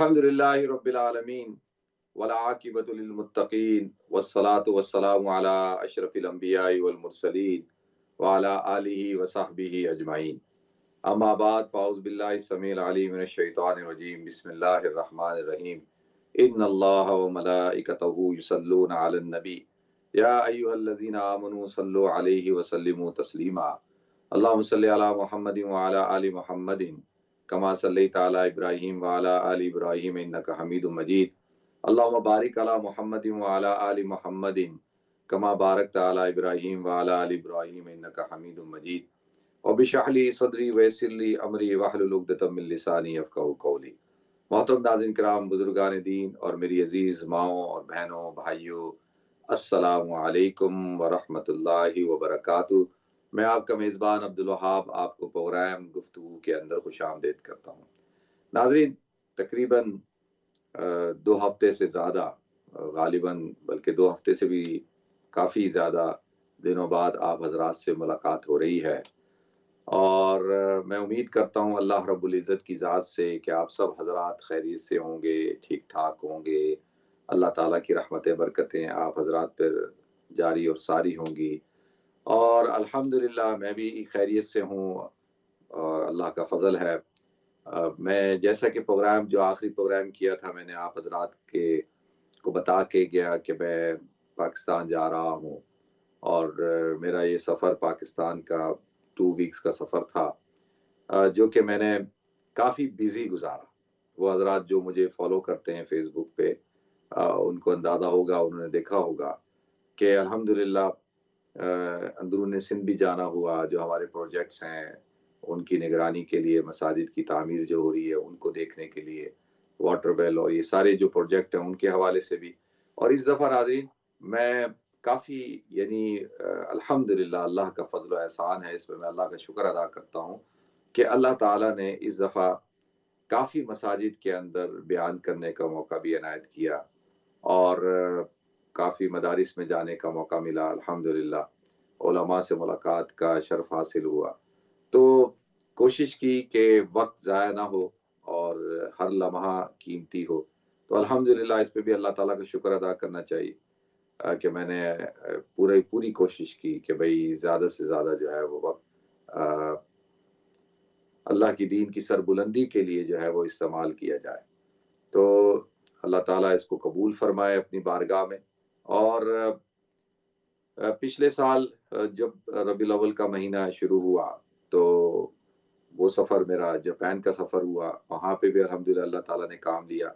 الحمدللہ رب العالمین والعاقبۃ للمتقین والصلاۃ والسلام علی اشرف الانبیاء والمرسلین وعلی آلہ وصحبہ اجمعین، اما بعد فاعوذ باللہ السمیع العلیم من الشیطان الرجیم، بسم اللہ الرحمن الرحیم۔ ان اللہ وملائکتہ یصلون علی النبی یا ایھا الذین آمنوا صلوا علیہ وسلموا تسلیما، اللہم صل علی محمد وعلی آل محمد کما صلیت علی ابراہیم وعلی آل ابراہیم انک حمید مجید، اللہم بارک علی محمد وعلی آل محمد کما بارکت علی ابراہیم وعلی آل ابراہیم انک حمید مجید، رب اشرح لی صدری ویسر لی امری واحلل عقدۃ من لسانی یفقہوا قولی۔ محترم ناظرین کرام، بزرگان دین اور میری عزیز ماؤں اور بہنوں بھائیوں، السلام علیکم ورحمۃ اللہ وبرکاتہ۔ میں آپ کا میزبان عبدالوہاب آپ کو پروگرام گفتگو کے اندر خوش آمدید کرتا ہوں۔ ناظرین، تقریباً 2 ہفتے سے زیادہ، غالباً بلکہ 2 ہفتے سے بھی کافی زیادہ دنوں بعد آپ حضرات سے ملاقات ہو رہی ہے، اور میں امید کرتا ہوں اللہ رب العزت کی ذات سے کہ آپ سب حضرات خیریت سے ہوں گے، ٹھیک ٹھاک ہوں گے، اللہ تعالیٰ کی رحمتیں برکتیں آپ حضرات پر جاری اور ساری ہوں گی، اور الحمدللہ میں بھی خیریت سے ہوں اور اللہ کا فضل ہے۔ میں جیسا کہ پروگرام جو آخری پروگرام کیا تھا، میں نے آپ حضرات کو بتا کے گیا کہ میں پاکستان جا رہا ہوں، اور میرا یہ سفر پاکستان کا 2 ویکس کا سفر تھا، جو کہ میں نے کافی بیزی گزارا۔ وہ حضرات جو مجھے فالو کرتے ہیں فیس بک پہ، ان کو اندازہ ہوگا، انہوں نے دیکھا ہوگا کہ الحمدللہ اندرون سندھ بھی جانا ہوا، جو ہمارے پروجیکٹس ہیں ان کی نگرانی کے لیے، مساجد کی تعمیر جو ہو رہی ہے ان کو دیکھنے کے لیے، واٹر ویل اور یہ سارے جو پروجیکٹ ہیں ان کے حوالے سے بھی۔ اور اس دفعہ ناظرین میں کافی الحمدللہ اللہ کا فضل و احسان ہے، اس میں اللہ کا شکر ادا کرتا ہوں کہ اللہ تعالیٰ نے اس دفعہ کافی مساجد کے اندر بیان کرنے کا موقع بھی عنایت کیا، اور کافی مدارس میں جانے کا موقع ملا، الحمدللہ علماء سے ملاقات کا شرف حاصل ہوا۔ تو کوشش کی کہ وقت ضائع نہ ہو اور ہر لمحہ قیمتی ہو، تو الحمدللہ اس پہ بھی اللہ تعالیٰ کا شکر ادا کرنا چاہیے کہ میں نے پوری کوشش کی کہ بھئی زیادہ سے زیادہ جو ہے وہ وقت اللہ کی دین کی سربلندی کے لیے جو ہے وہ استعمال کیا جائے۔ تو اللہ تعالیٰ اس کو قبول فرمائے اپنی بارگاہ میں۔ اور پچھلے سال جب ربیع الاول کا مہینہ شروع ہوا تو وہ سفر میرا جاپان کا سفر ہوا، وہاں پہ بھی الحمدللہ اللہ تعالیٰ نے کام لیا۔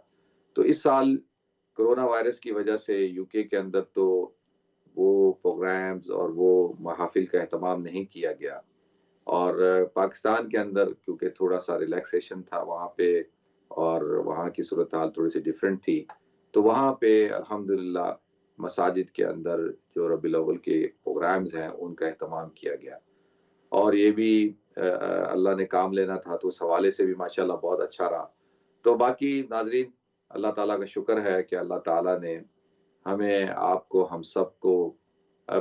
تو اس سال کرونا وائرس کی وجہ سے یو کے اندر تو وہ پروگرامز اور وہ محافل کا اہتمام نہیں کیا گیا، اور پاکستان کے اندر کیونکہ تھوڑا سا ریلیکسیشن تھا وہاں پہ، اور وہاں کی صورتحال تھوڑی سی ڈیفرنٹ تھی، تو وہاں پہ الحمدللہ مساجد کے اندر جو ربیع الاول کے پروگرامز ہیں ان کا اہتمام کیا گیا، اور یہ بھی اللہ نے کام لینا تھا تو اس حوالے سے بھی ماشاءاللہ بہت اچھا رہا۔ تو باقی ناظرین اللہ تعالیٰ کا شکر ہے کہ اللہ تعالیٰ نے ہمیں، آپ کو، ہم سب کو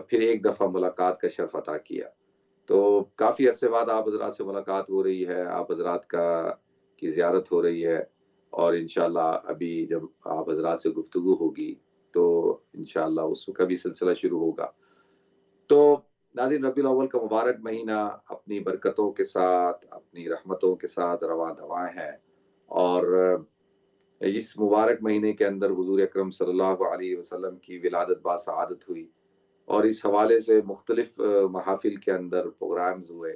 پھر ایک دفعہ ملاقات کا شرف عطا کیا۔ تو کافی عرصے بعد آپ حضرات سے ملاقات ہو رہی ہے، آپ حضرات کی زیارت ہو رہی ہے، اور انشاءاللہ ابھی جب آپ حضرات سے گفتگو ہوگی تو انشاءاللہ اس کا بھی سلسلہ شروع ہوگا۔ تو ناظرین ربیع الاول کا مبارک مہینہ اپنی برکتوں کے ساتھ، اپنی رحمتوں کے ساتھ رواں دواں ہے، اور اس مبارک مہینے کے اندر حضور اکرم صلی اللہ علیہ وسلم کی ولادت باسعادت ہوئی، اور اس حوالے سے مختلف محافل کے اندر پروگرامز ہوئے۔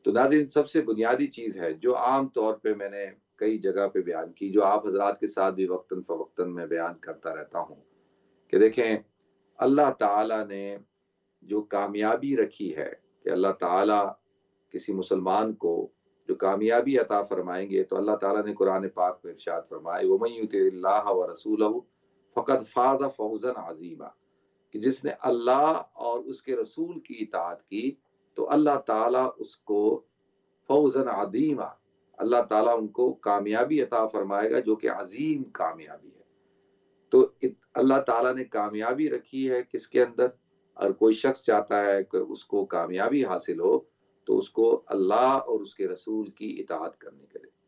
تو ناظرین سب سے بنیادی چیز ہے جو عام طور پہ میں نے کئی جگہ پہ بیان کی، جو آپ حضرات کے ساتھ بھی وقتاً فوقتاً میں بیان کرتا رہتا ہوں، کہ دیکھیں اللہ تعالیٰ نے جو کامیابی رکھی ہے، کہ اللہ تعالیٰ کسی مسلمان کو جو کامیابی عطا فرمائیں گے، تو اللہ تعالیٰ نے قرآن پاک میں ارشاد فرمائے وَمَن يُطِعِ اللَّهَ وَرَسُولَهُ فَقَدْ فَازَ فَوْزًا عَظِيمًا، کہ جس نے اللہ اور اس کے رسول کی اطاعت کی تو اللہ تعالیٰ اس کو فوزاً عظیما، اللہ تعالیٰ ان کو کامیابی عطا فرمائے گا جو کہ عظیم کامیابی ہے۔ تو اللہ تعالیٰ نے کامیابی رکھی ہے کس کے اندر؟ اور کوئی شخص چاہتا ہے کہ اس کو کامیابی حاصل ہو تو اس کو اللہ اور اس کے رسول کی اطاعت کرنی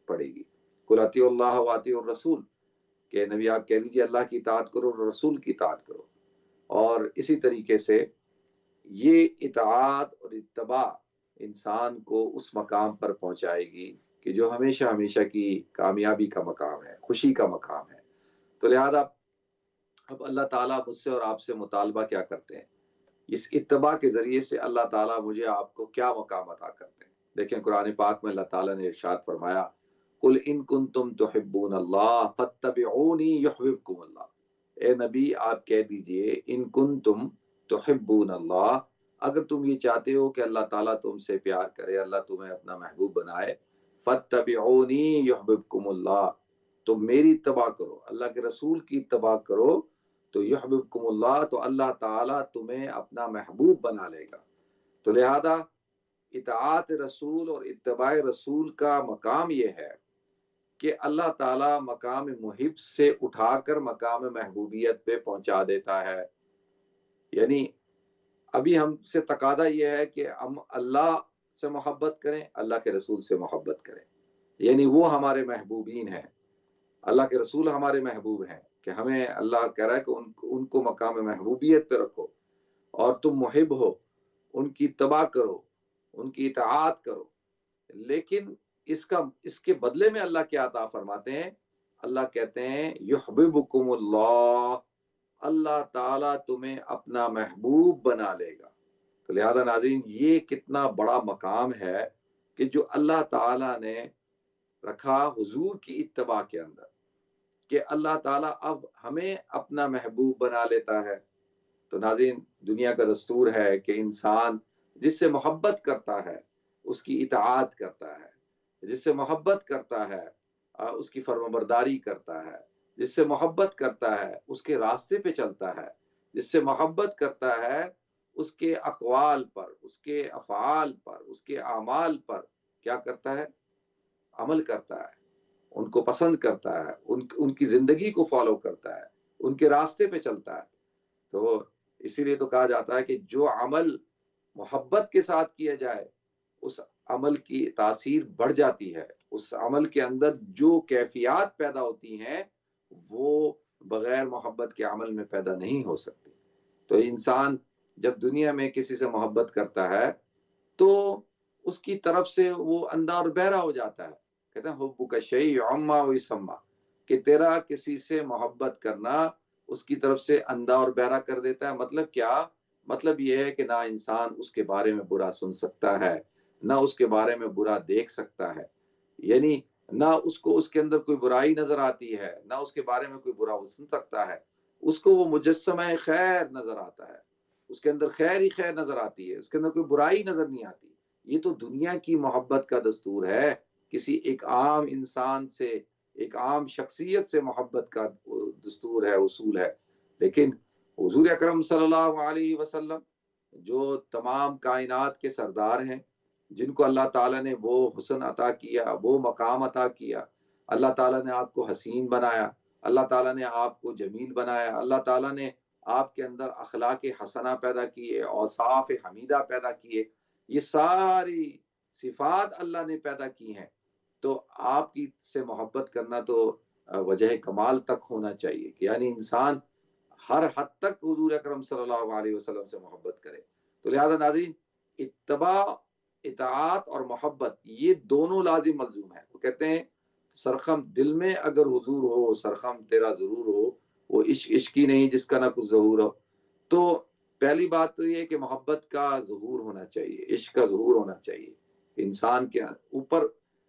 پڑے گی۔ قُلْ اطیعوا اللہ واطیعوا الرسول، کہ نبی آپ کہہ دیجیے اللہ کی اطاعت کرو اور رسول کی اطاعت کرو. اور اسی طریقے سے یہ اطاعت اور اتباع انسان کو اس مقام پر پہنچائے گی کہ جو ہمیشہ ہمیشہ کی کامیابی کا مقام ہے، خوشی کا مقام ہے. تو لہذا اب اللہ تعالیٰ مجھ سے اور آپ سے مطالبہ کیا کرتے ہیں؟ اس اتباع کے ذریعے سے اللہ تعالیٰ مجھے آپ کو کیا مقام عطا کرتے ہیں. دیکھیں قرآن پاک میں اللہ تعالیٰ نے ارشاد فرمایا قل ان کنتم تحبون اللہ فاتبعونی یحببکم اللہ. اے نبی آپ کہہ دیجئے ان کنتم تحبون اللہ، اگر تم یہ چاہتے ہو کہ اللہ تعالیٰ تم سے پیار کرے، اللہ تمہیں اپنا محبوب بنائے، فاتبعونی یحببکم اللہ، تم میری اتباع کرو، اللہ کے رسول کی اتباع کرو، تو یحببکم اللہ، تو اللہ تعالیٰ تمہیں اپنا محبوب بنا لے گا. تو لہذا اطاعت رسول اور اتباع رسول کا مقام یہ ہے کہ اللہ تعالیٰ مقام محب سے اٹھا کر مقام محبوبیت پہ پہنچا دیتا ہے. یعنی ابھی ہم سے تقاضا یہ ہے کہ ہم اللہ سے محبت کریں، اللہ کے رسول سے محبت کریں، یعنی وہ ہمارے محبوبین ہیں، اللہ کے رسول ہمارے محبوب ہیں، کہ ہمیں اللہ کہہ رہا ہے کہ ان کو مقام محبوبیت پہ رکھو اور تم محب ہو، ان کی اتباع کرو، ان کی اطاعت کرو. لیکن اس کے بدلے میں اللہ کیا عطا فرماتے ہیں؟ اللہ کہتے ہیں یحببکم اللہ، اللہ تعالیٰ تمہیں اپنا محبوب بنا لے گا. تو لہذا ناظرین یہ کتنا بڑا مقام ہے کہ جو اللہ تعالیٰ نے رکھا حضور کی اتباع کے اندر، کہ اللہ تعالیٰ اب ہمیں اپنا محبوب بنا لیتا ہے. تو ناظرین دنیا کا دستور ہے کہ انسان جس سے محبت کرتا ہے اس کی اطاعت کرتا ہے، جس سے محبت کرتا ہے اس کی فرمانبرداری کرتا ہے، جس سے محبت کرتا ہے اس کے راستے پہ چلتا ہے، جس سے محبت کرتا ہے اس کے اقوال پر، اس کے افعال پر، اس کے اعمال پر کیا کرتا ہے؟ عمل کرتا ہے، ان کو پسند کرتا ہے، ان کی زندگی کو فالو کرتا ہے، ان کے راستے پہ چلتا ہے. تو اسی لیے تو کہا جاتا ہے کہ جو عمل محبت کے ساتھ کیا جائے اس عمل کی تاثیر بڑھ جاتی ہے، اس عمل کے اندر جو کیفیات پیدا ہوتی ہیں وہ بغیر محبت کے عمل میں پیدا نہیں ہو سکتی. تو انسان جب دنیا میں کسی سے محبت کرتا ہے تو اس کی طرف سے وہ اندھا اور بہرا ہو جاتا ہے. کہتے ہیں حبک شیء عما و یسمع، کہ تیرا کسی سے محبت کرنا اس کی طرف سے اندھا اور بہرا کر دیتا ہے. مطلب کیا؟ مطلب یہ ہے کہ نہ انسان اس کے بارے میں برا سن سکتا ہے، نہ اس کے بارے میں برا دیکھ سکتا ہے، یعنی نہ اس کو اس کے اندر کوئی برائی نظر آتی ہے، نہ اس کے بارے میں کوئی برا وہ سن سکتا ہے. اس کو وہ مجسمہ خیر نظر آتا ہے، اس کے اندر خیر ہی خیر نظر آتی ہے، اس کے اندر کوئی برائی نظر نہیں آتی. یہ تو دنیا کی محبت کا دستور ہے، کسی ایک عام انسان سے، ایک عام شخصیت سے محبت کا دستور ہے، اصول ہے. لیکن حضور اکرم صلی اللہ علیہ وسلم جو تمام کائنات کے سردار ہیں، جن کو اللہ تعالیٰ نے وہ حسن عطا کیا، وہ مقام عطا کیا، اللہ تعالیٰ نے آپ کو حسین بنایا، اللہ تعالیٰ نے آپ کو جمیل بنایا، اللہ تعالیٰ نے آپ کے اندر اخلاق حسنہ پیدا کیے، اوصاف حمیدہ پیدا کیے، یہ ساری صفات اللہ نے پیدا کی ہیں. تو آپ کی سے محبت کرنا تو وجہ کمال تک ہونا چاہیے کہ یعنی انسان ہر حد تک حضور اکرم صلی اللہ علیہ وسلم سے محبت کرے. تو لہذا ناظرین اتباع، اطاعت اور محبت یہ دونوں لازم ملزوم ہیں. وہ کہتے ہیں سرخم دل میں اگر حضور ہو سرخم تیرا ضرور ہو، وہ عشق ہی نہیں جس کا نہ کچھ ظہور ہو. تو پہلی بات تو یہ کہ محبت کا ظہور ہونا چاہیے، عشق کا ظہور ہونا چاہیے، انسان کے اوپر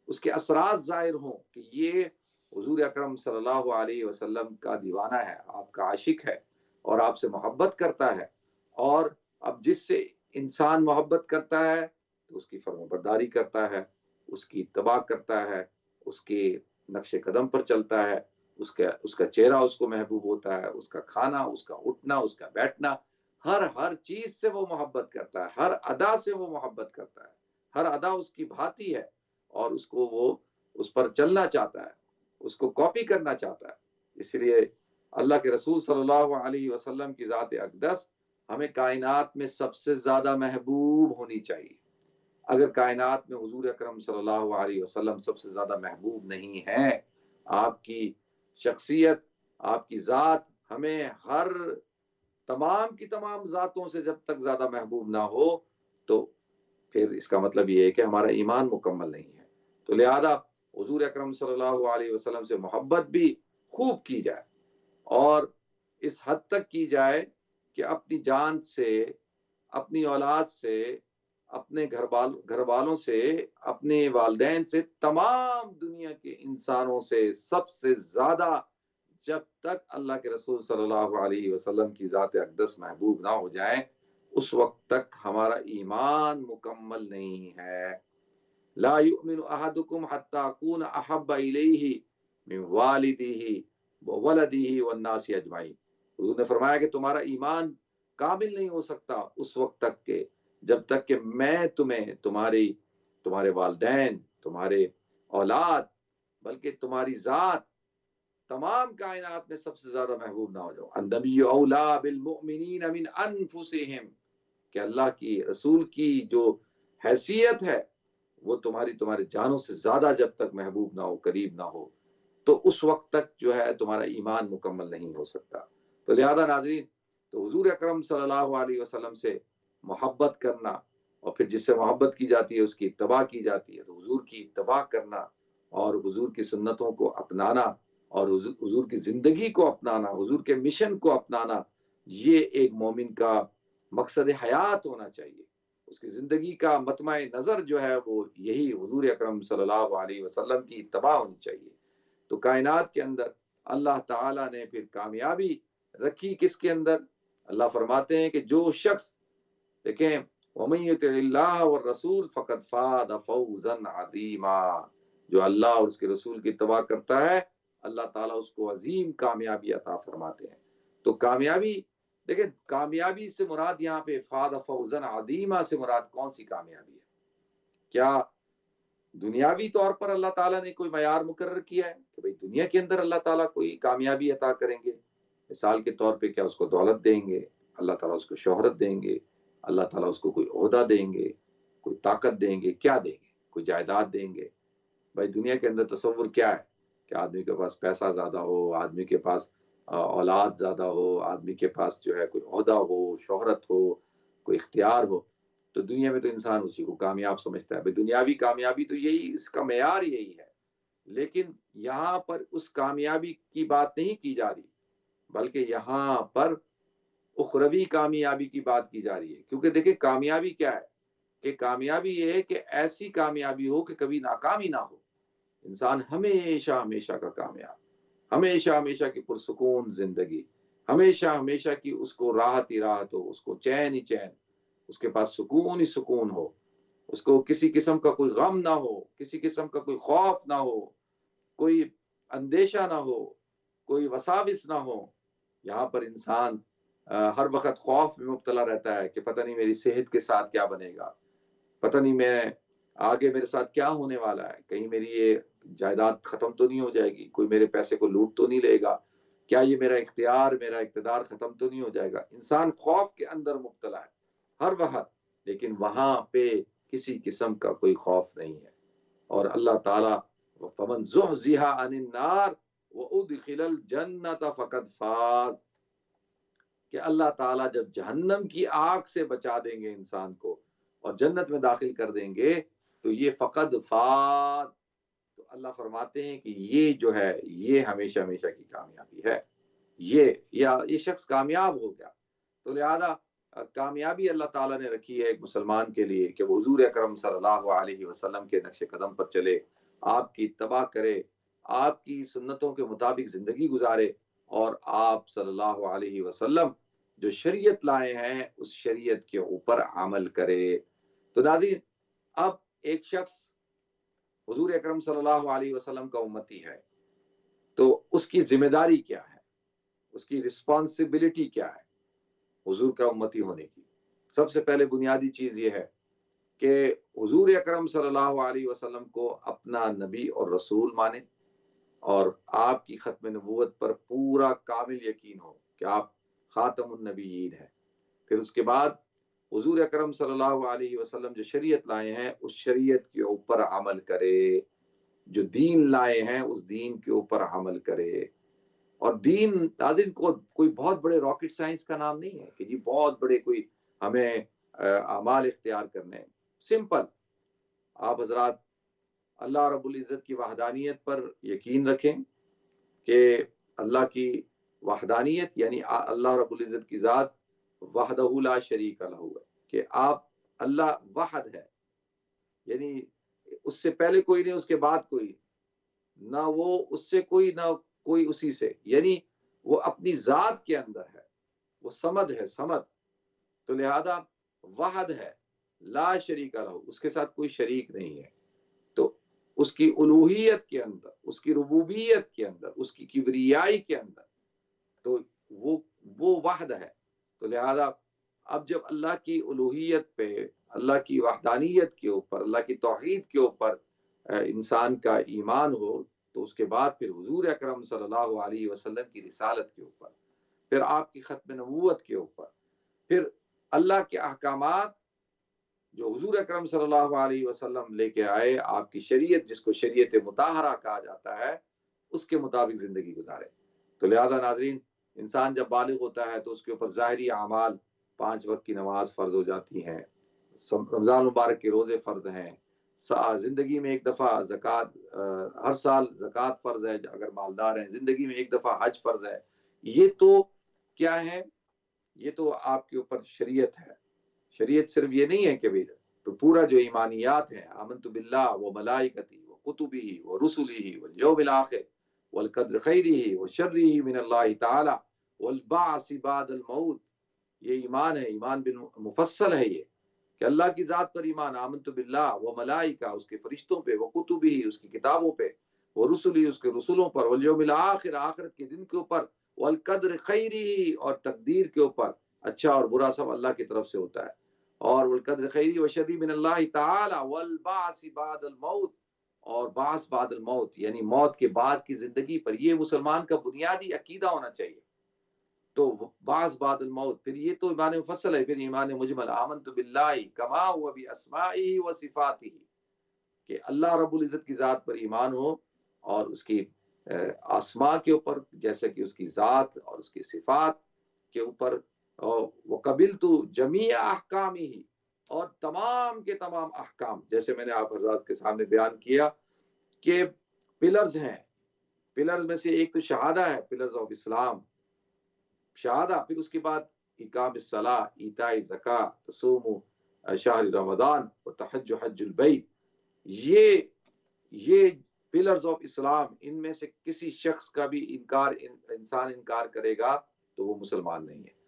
اس کے اثرات ظاہر ہوں کہ یہ حضور اکرم صلی اللہ علیہ وسلم کا دیوانہ ہے، آپ کا عاشق ہے اور آپ سے محبت کرتا ہے. اور اب جس سے انسان محبت کرتا ہے تو اس کی فرمانبرداری کرتا ہے، اس کی اتباع کرتا ہے، اس کے نقش قدم پر چلتا ہے، اس کا چہرہ اس کو محبوب ہوتا ہے، اس کا کھانا، اس کا اٹھنا، اس کا بیٹھنا، ہر چیز سے وہ محبت کرتا ہے، ہر ادا سے وہ محبت کرتا ہے، ہر ادا اس کی بھاتی ہے اور اس کو وہ اس پر چلنا چاہتا ہے، اس کو کاپی کرنا چاہتا ہے. اس لیے اللہ کے رسول صلی اللہ علیہ وسلم کی ذات اقدس ہمیں کائنات میں سب سے زیادہ محبوب ہونی چاہیے. اگر کائنات میں حضور اکرم صلی اللہ علیہ وسلم سب سے زیادہ محبوب نہیں ہے، آپ کی شخصیت آپ کی ذات ہمیں ہر تمام کی تمام ذاتوں سے جب تک زیادہ محبوب نہ ہو تو پھر اس کا مطلب یہ ہے کہ ہمارا ایمان مکمل نہیں ہے. تو لہذا حضور اکرم صلی اللہ علیہ وسلم سے محبت بھی خوب کی جائے، اور اس حد تک کی جائے کہ اپنی جان سے، اپنی اولاد سے، اپنے گھر والوں سے، اپنے والدین سے، تمام دنیا کے انسانوں سے سب سے زیادہ جب تک اللہ کے رسول صلی اللہ علیہ وسلم کی ذات اقدس محبوب نہ ہو جائیں اس وقت تک ہمارا ایمان مکمل نہیں ہے. لا یؤمن احدکم حتی اکون احب الیہ من والدہ وولدہ والناس اجمعین. حضور نے فرمایا کہ تمہارا ایمان کامل نہیں ہو سکتا اس وقت تک کہ جب تک کہ میں تمہارے والدین، تمہارے اولاد، بلکہ تمہاری ذات تمام کائنات میں سب سے زیادہ محبوب نہ ہو جاؤ. النبی اولا بالمؤمنین من انفسہم، کہ اللہ کی رسول کی جو حیثیت ہے وہ تمہارے جانوں سے زیادہ جب تک محبوب نہ ہو، قریب نہ ہو، تو اس وقت تک جو ہے تمہارا ایمان مکمل نہیں ہو سکتا. تو لہذا ناظرین، تو حضور اکرم صلی اللہ علیہ وسلم سے محبت کرنا، اور پھر جس سے محبت کی جاتی ہے اس کی اتباع کی جاتی ہے، تو حضور کی اتباع کرنا اور حضور کی سنتوں کو اپنانا اور حضور کی زندگی کو اپنانا، حضور کے مشن کو اپنانا، یہ ایک مومن کا مقصد حیات ہونا چاہیے. اس کی زندگی کا مطمع نظر جو ہے وہ یہی حضور اکرم صلی اللہ علیہ وسلم کی اتباع ہونی چاہیے. تو کائنات کے اندر اللہ تعالیٰ نے پھر کامیابی رکھی کس کے اندر؟ اللہ فرماتے ہیں کہ جو شخص، دیکھیں، وَمَن يُطِعِ اللَّهَ وَالرَّسُولَ فَقَدْ فَازَ فَوْزًا عَظِيمًا، جو اللہ اور اس کے رسول کی اتباع کرتا ہے اللہ تعالیٰ اس کو عظیم کامیابی عطا فرماتے ہیں. تو کامیابی، دیکھیں، کامیابی سے مراد یہاں پہ فَازَ فَوْزًا عَظِيمًا سے مراد کون سی کامیابی ہے؟ کیا دنیاوی طور پر اللہ تعالیٰ نے کوئی معیار مقرر کیا ہے کہ بھئی دنیا کے اندر اللہ تعالیٰ کوئی کامیابی عطا کریں گے؟ مثال کے طور پہ کیا اس کو دولت دیں گے؟ اللہ تعالیٰ اس کو شہرت دیں گے؟ اللہ تعالیٰ اس کو کوئی عہدہ دیں گے؟ کوئی طاقت دیں گے؟ کیا دیں گے؟ کوئی جائیداد دیں گے؟ بھائی دنیا کے اندر تصور کیا ہے کہ آدمی کے پاس پیسہ زیادہ ہو، آدمی کے پاس اولاد زیادہ ہو، آدمی کے پاس جو ہے کوئی عہدہ ہو، شہرت ہو، کوئی اختیار ہو. تو دنیا میں تو انسان اسی کو کامیاب سمجھتا ہے. بھائی دنیاوی کامیابی تو یہی، اس کا معیار یہی ہے. لیکن یہاں پر اس کامیابی کی بات نہیں کی جا رہی، بلکہ یہاں پر اخروی کامیابی کی بات کی جا رہی ہے. کیونکہ دیکھیں کامیابی کیا ہے کہ کامیابی یہ ہے کہ ایسی کامیابی ہو کہ کبھی ناکامی نہ ہو، انسان ہمیشہ ہمیشہ کا کامیاب، ہمیشہ ہمیشہ کی پرسکون زندگی، ہمیشہ ہمیشہ کی اس کو راحت ہی راحت ہو، اس کو چین ہی چین، اس کے پاس سکون ہی سکون ہو، اس کو کسی قسم کا کوئی غم نہ ہو، کسی قسم کا کوئی خوف نہ ہو، کوئی اندیشہ نہ ہو، کوئی وساوس نہ ہو. یہاں پر انسان ہر وقت خوف میں مبتلا رہتا ہے کہ پتہ نہیں میری صحت کے ساتھ کیا بنے گا، پتہ نہیں میں آگے میرے ساتھ کیا ہونے والا ہے، کہیں میری یہ جائیداد ختم تو نہیں ہو جائے گی، کوئی میرے پیسے کو لوٹ تو نہیں لے گا، کیا یہ میرا اختیار، میرا اقتدار ختم تو نہیں ہو جائے گا. انسان خوف کے اندر مبتلا ہے ہر وقت، لیکن وہاں پہ کسی قسم کا کوئی خوف نہیں ہے. اور اللہ تعالیٰ فَمَنْ زُحْزِحَ عَنِ النَّارِ وَأُدْخِلَ الْجَنَّةَ فَقَدْ فَازَ، کہ اللہ تعالیٰ جب جہنم کی آگ سے بچا دیں گے انسان کو اور جنت میں داخل کر دیں گے تو یہ فقد فاز. تو اللہ فرماتے ہیں کہ یہ جو ہے یہ ہمیشہ ہمیشہ کی کامیابی ہے، یہ شخص کامیاب ہو گیا. تو لہذا کامیابی اللہ تعالیٰ نے رکھی ہے ایک مسلمان کے لیے کہ وہ حضور اکرم صلی اللہ علیہ وسلم کے نقش قدم پر چلے، آپ کی اتباع کرے، آپ کی سنتوں کے مطابق زندگی گزارے، اور آپ صلی اللہ علیہ وسلم جو شریعت لائے ہیں اس شریعت کے اوپر عمل کرے. تو ناظرین، اب ایک شخص حضور اکرم صلی اللہ علیہ وسلم کا امتی ہے تو اس کی ذمہ داری کیا ہے، اس کی رسپانسبلٹی کیا ہے حضور کا امتی ہونے کی؟ سب سے پہلے بنیادی چیز یہ ہے کہ حضور اکرم صلی اللہ علیہ وسلم کو اپنا نبی اور رسول مانے، اور آپ کی ختم نبوت پر پورا کامل یقین ہو کہ آپ خاتم النبیین ہیں. پھر اس کے بعد حضور اکرم صلی اللہ علیہ وسلم جو شریعت لائے ہیں اس شریعت کے اوپر عمل کرے، جو دین لائے ہیں اس دین کے اوپر عمل کرے. اور دین ناظرین کو کوئی بہت بڑے راکٹ سائنس کا نام نہیں ہے کہ جی بہت بڑے کوئی ہمیں اعمال اختیار کرنے ہیں. سمپل، آپ حضرات اللہ رب العزت کی وحدانیت پر یقین رکھیں کہ اللہ کی وحدانیت یعنی اللہ رب العزت کی ذات وحدہ لا شریک لہ ہے، کہ آپ اللہ وحد ہے، یعنی اس سے پہلے کوئی نہیں، اس کے بعد کوئی نہ، وہ اس سے کوئی نہ کوئی اسی سے، یعنی وہ اپنی ذات کے اندر ہے، وہ صمد ہے، صمد، تو لہذا وحد ہے، لا شریک لہ، اس کے ساتھ کوئی شریک نہیں ہے. تو اس کی الوہیت کے اندر، اس کی ربوبیت کے اندر، اس کی کبریائی کے اندر تو وہ وحد ہے. تو لہذا اب جب اللہ کی الوہیت پہ، اللہ کی وحدانیت کے اوپر، اللہ کی توحید کے اوپر انسان کا ایمان ہو، تو اس کے بعد پھر حضور اکرم صلی اللہ علیہ وسلم کی رسالت کے اوپر، پھر آپ کی ختم نبوت کے اوپر، پھر اللہ کے احکامات جو حضور اکرم صلی اللہ علیہ وسلم لے کے آئے، آپ کی شریعت جس کو شریعت مطہرہ کہا جاتا ہے، اس کے مطابق زندگی گزارے. تو لہذا ناظرین، انسان جب بالغ ہوتا ہے تو اس کے اوپر ظاہری اعمال، 5 وقت کی نماز فرض ہو جاتی ہیں، رمضان مبارک کے روزے فرض ہیں، زندگی میں ایک دفعہ زکوٰۃ، ہر سال زکوٰۃ فرض ہے اگر مالدار ہیں، زندگی میں ایک دفعہ حج فرض ہے. یہ تو کیا ہے؟ یہ تو آپ کے اوپر شریعت ہے. شریعت صرف یہ نہیں ہے کہ بھی تو پورا جو ایمانیات ہیں، آمنت باللہ و ملائکتی و کتبہ و رسلہ والیوم الآخر والقدر خیرہ و شرہ من اللہ تعالی والبعث بعد الموت، یہ ایمان ہے، ایمان مفصل ہے یہ کہ اللہ کی ذات پر ایمان، آمنت باللہ و ملائکہ، اس کے فرشتوں پہ، وہ کتبہ، اس کی کتابوں پہ، وہ رسلی، اس کے رسولوں پر، والیوم الآخر، آخرت کے دن کے اوپر، والقدر خیرہ، اور تقدیر کے اوپر، اچھا اور برا سب اللہ کی طرف سے ہوتا ہے، اور والقدر خیرہ و شرہ من اللہ تعالی والبعث بعد الموت، اور بعث بعد الموت یعنی موت کے بعد کی زندگی پر. یہ مسلمان کا بنیادی عقیدہ ہونا چاہیے. تو بعض بعد الموت، پھر یہ تو ایمان مفصل ہے. پھر ایمان مجمل، آمنت باللہ کما ہوا باسمائہ و صفاتہ، کہ اللہ رب العزت کی ذات پر ایمان ہو اور اس کی اسماء کے اوپر، جیسے کہ اس کی ذات اور اس کی صفات کے اوپر، وقبلت جمیع احکامہ، اور تمام کے تمام احکام، جیسے میں نے آپ حضرات کے سامنے بیان کیا کہ پلرز ہیں. پلرز میں سے ایک تو شہادہ ہے، پلرز آف اسلام، شہادہ. پھر اس کے بعد اقام الصلاۃ، ایتاء زکوٰۃ، تصوم شہر رمضان و تحج حج البیت. یہ پلرز آف اسلام، ان میں سے کسی شخص کا بھی انسان انکار کرے گا تو وہ مسلمان نہیں ہے.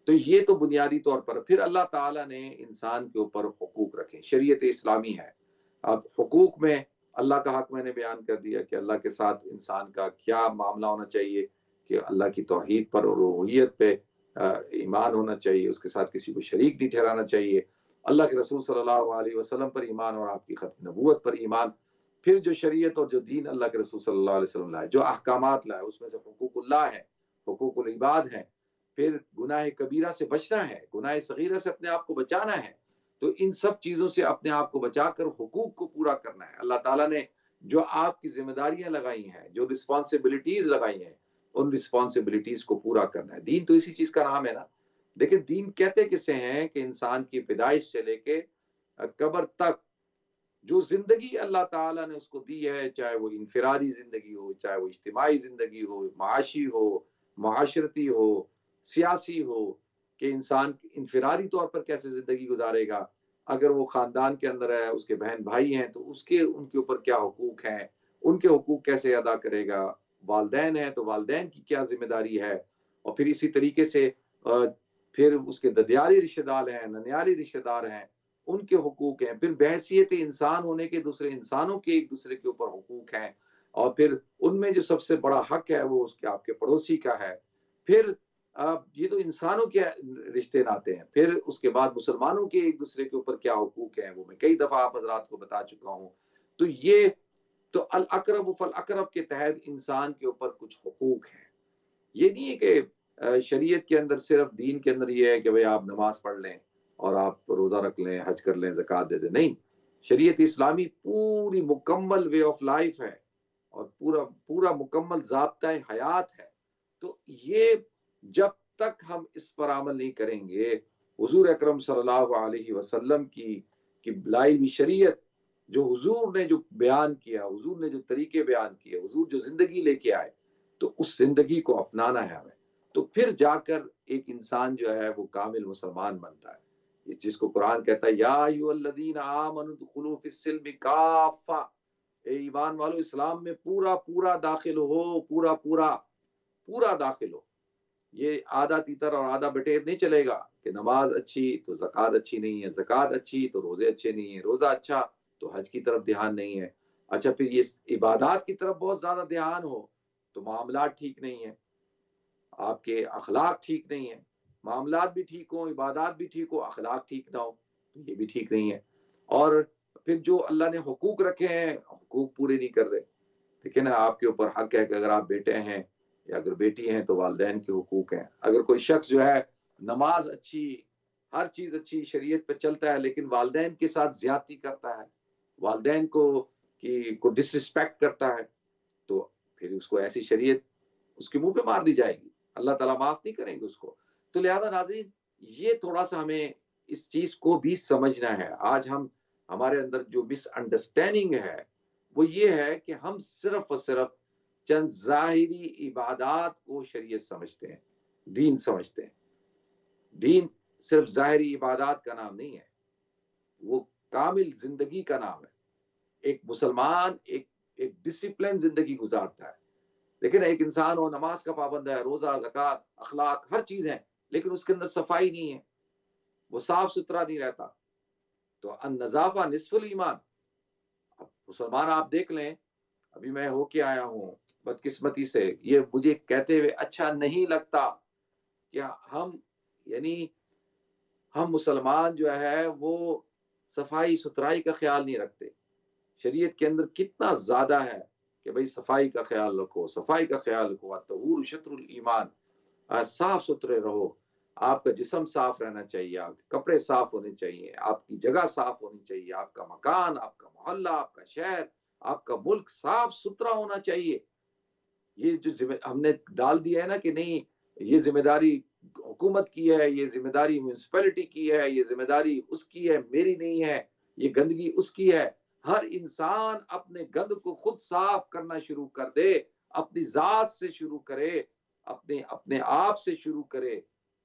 تو یہ تو بنیادی طور پر. پھر اللہ تعالیٰ نے انسان کے اوپر حقوق رکھے، شریعت اسلامی ہے. اب حقوق میں اللہ کا حق میں نے بیان کر دیا کہ اللہ کے ساتھ انسان کا کیا معاملہ ہونا چاہیے، کہ اللہ کی توحید پر اور ربوبیت پہ ایمان ہونا چاہیے، اس کے ساتھ کسی کو شریک نہیں ٹھہرانا چاہیے، اللہ کے رسول صلی اللہ علیہ وسلم پر ایمان اور آپ کی ختم نبوت پر ایمان. پھر جو شریعت اور جو دین اللہ کے رسول صلی اللہ علیہ وسلم لائے، جو احکامات لائے، اس میں سے حقوق اللہ ہے، حقوق العباد ہیں. پھر گناہ کبیرہ سے بچنا ہے، گناہ صغیرہ سے اپنے آپ کو بچانا ہے. تو ان سب چیزوں سے اپنے آپ کو بچا کر حقوق کو پورا کرنا ہے. اللہ تعالیٰ نے جو آپ کی ذمہ داریاں لگائی ہیں، جو رسپانسبلٹیز لگائی ہیں، ان رسپانسبلٹیز کو پورا کرنا ہے. دین تو اسی چیز کا نام ہے نا. دیکھیں دین کہتے کسے ہیں کہ انسان کی پیدائش سے لے کے قبر تک جو زندگی اللہ تعالیٰ نے اس کو دی ہے، چاہے وہ انفرادی زندگی ہو، چاہے وہ اجتماعی زندگی ہو، معاشی ہو، معاشرتی ہو، سیاسی ہو، کہ انسان انفرادی طور پر کیسے زندگی گزارے گا، اگر وہ خاندان کے اندر ہے، اس کے بہن بھائی ہیں تو ان کے اوپر کیا حقوق ہیں، ان کے حقوق کیسے ادا کرے گا، والدین ہیں تو والدین کی کیا ذمہ داری ہے، اور پھر اسی طریقے سے پھر اس کے ددیاری رشتہ دار ہیں، ننیالی رشتہ دار ہیں، ان کے حقوق ہیں. پھر بحیثیت انسان ہونے کے دوسرے انسانوں کے ایک دوسرے کے اوپر حقوق ہیں، اور پھر ان میں جو سب سے بڑا حق ہے وہ اس کے آپ کے پڑوسی کا ہے. پھر یہ تو انسانوں کے رشتے ناتے ہیں. پھر اس کے بعد مسلمانوں کے ایک دوسرے کے اوپر کیا حقوق ہیں، وہ میں کئی دفعہ آپ حضرات کو بتا چکا ہوں. تو یہ تو الاقرب فالاقرب کے تحت انسان کے اوپر کچھ حقوق ہیں. یہ نہیں ہے کہ شریعت کے اندر صرف دین کے اندر یہ ہے کہ بھئی آپ نماز پڑھ لیں اور آپ روزہ رکھ لیں، حج کر لیں، زکوٰۃ دے دیں. نہیں، شریعت اسلامی پوری مکمل وے آف لائف ہے، اور پورا مکمل ضابطۂ حیات ہے. تو یہ جب تک ہم اس پر عمل نہیں کریں گے، حضور اکرم صلی اللہ علیہ وسلم کی لائی ہوئی شریعت جو حضور نے جو بیان کیا، حضور نے جو طریقے بیان کیے، حضور جو زندگی لے کے آئے، تو اس زندگی کو اپنانا ہے ہمیں، تو پھر جا کر ایک انسان جو ہے وہ کامل مسلمان بنتا ہے، جس کو قرآن کہتا ہے یا ایھا الذین آمنوا ادخلوا فی السلم کافہ، اے ایمان والو اسلام میں پورا پورا داخل ہو، پورا پورا پورا داخل ہو۔ یہ آدھا تیتر اور آدھا بٹیر نہیں چلے گا کہ نماز اچھی تو زکوٰۃ اچھی نہیں ہے، زکوٰۃ اچھی تو روزے اچھے نہیں ہیں، روزہ اچھا تو حج کی طرف دھیان نہیں ہے، اچھا پھر یہ عبادات کی طرف بہت زیادہ دھیان ہو تو معاملات ٹھیک نہیں ہیں، آپ کے اخلاق ٹھیک نہیں ہیں، معاملات بھی ٹھیک ہوں، عبادات بھی ٹھیک ہو، اخلاق ٹھیک نہ ہو تو یہ بھی ٹھیک نہیں ہے۔ اور پھر جو اللہ نے حقوق رکھے ہیں حقوق پورے نہیں کر رہے، ٹھیک ہے نا، آپ کے اوپر حق ہے کہ اگر آپ بیٹے ہیں یا اگر بیٹی ہیں تو والدین کے حقوق ہیں، اگر کوئی شخص جو ہے نماز اچھی، ہر چیز اچھی شریعت پہ چلتا ہے لیکن والدین کے ساتھ زیادتی کرتا ہے، والدین کو ڈس رسپیکٹ کرتا ہے، تو پھر اس کو ایسی شریعت اس کے منہ پہ مار دی جائے گی، اللہ تعالیٰ معاف نہیں کریں گے اس کو۔ تو لہذا ناظرین یہ تھوڑا سا ہمیں اس چیز کو بھی سمجھنا ہے۔ آج ہمارے اندر جو مس انڈرسٹینڈنگ ہے وہ یہ ہے کہ ہم صرف اور صرف چند ظاہری عبادات کو شریعت سمجھتے ہیں، دین سمجھتے ہیں۔ دین صرف ظاہری عبادات کا نام نہیں ہے، وہ کامل زندگی کا نام ہے۔ ایک مسلمان ایک ڈسپلن زندگی گزارتا ہے، لیکن ایک انسان وہ نماز کا پابند ہے، روزہ، زکوٰۃ، اخلاق ہر چیز ہے، لیکن اس کے اندر صفائی نہیں ہے، وہ صاف ستھرا نہیں رہتا، تو النظافہ نصف الایمان۔ اب مسلمان آپ دیکھ لیں، ابھی میں ہو کے آیا ہوں بدقسمتی سے، یہ مجھے کہتے ہوئے اچھا نہیں لگتا کہ یعنی ہم مسلمان جو ہے وہ صفائی ستھرائی کا خیال نہیں رکھتے۔ شریعت کے اندر کتنا زیادہ ہے کہ بھئی صفائی کا خیال رکھو، صفائی کا خیال رکھو، الطہور شطر الایمان، صاف ستھرے رہو، آپ کا جسم صاف رہنا چاہیے، آپ کے کپڑے صاف ہونے چاہیے، آپ کی جگہ صاف ہونی چاہیے، آپ کا مکان، آپ کا محلہ، آپ کا شہر، آپ کا ملک صاف ستھرا ہونا چاہیے۔ یہ جو ہم نے ڈال دیا ہے نا کہ نہیں یہ ذمہ داری حکومت کی ہے، یہ ذمہ داری میونسپلٹی کی ہے، یہ ذمہ داری اس کی ہے، میری نہیں ہے، یہ گندگی اس کی ہے۔ ہر انسان اپنے گند کو خود صاف کرنا شروع کر دے، اپنی ذات سے شروع کرے، اپنے آپ سے شروع کرے،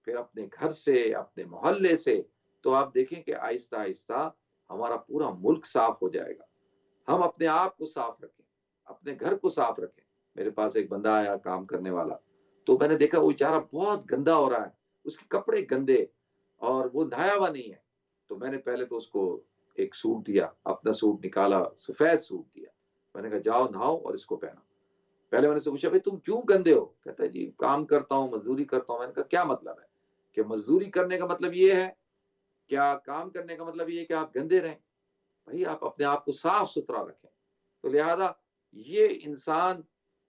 پھر اپنے گھر سے، اپنے محلے سے، تو آپ دیکھیں کہ آہستہ آہستہ ہمارا پورا ملک صاف ہو جائے گا۔ ہم اپنے آپ کو صاف رکھیں، اپنے گھر کو صاف رکھیں۔ میرے پاس ایک بندہ آیا کام کرنے والا، تو میں نے دیکھا وہ بیچارہ بہت گندا ہو رہا ہے، اس کے کپڑے گندے اور وہ نہایا ہوا نہیں ہے، تو میں نے پہلے تو اس کو ایک سوٹ دیا، اپنا سوٹ نکالا، سفید سوٹ دیا، میں نے کہا جاؤ نہاؤ اور اس کو پہنو۔ پہلے میں نے سے پوچھا بھائی تم کیوں گندے ہو؟ کہتا ہے جی کام کرتا ہوں، مزدوری کرتا ہوں۔ میں نے کہا کیا مطلب ہے کہ مزدوری کرنے کا مطلب یہ ہے، کیا کام کرنے کا مطلب یہ ہے کہ آپ گندے رہیں؟ بھائی آپ اپنے آپ کو صاف ستھرا رکھیں۔ تو لہذا یہ انسان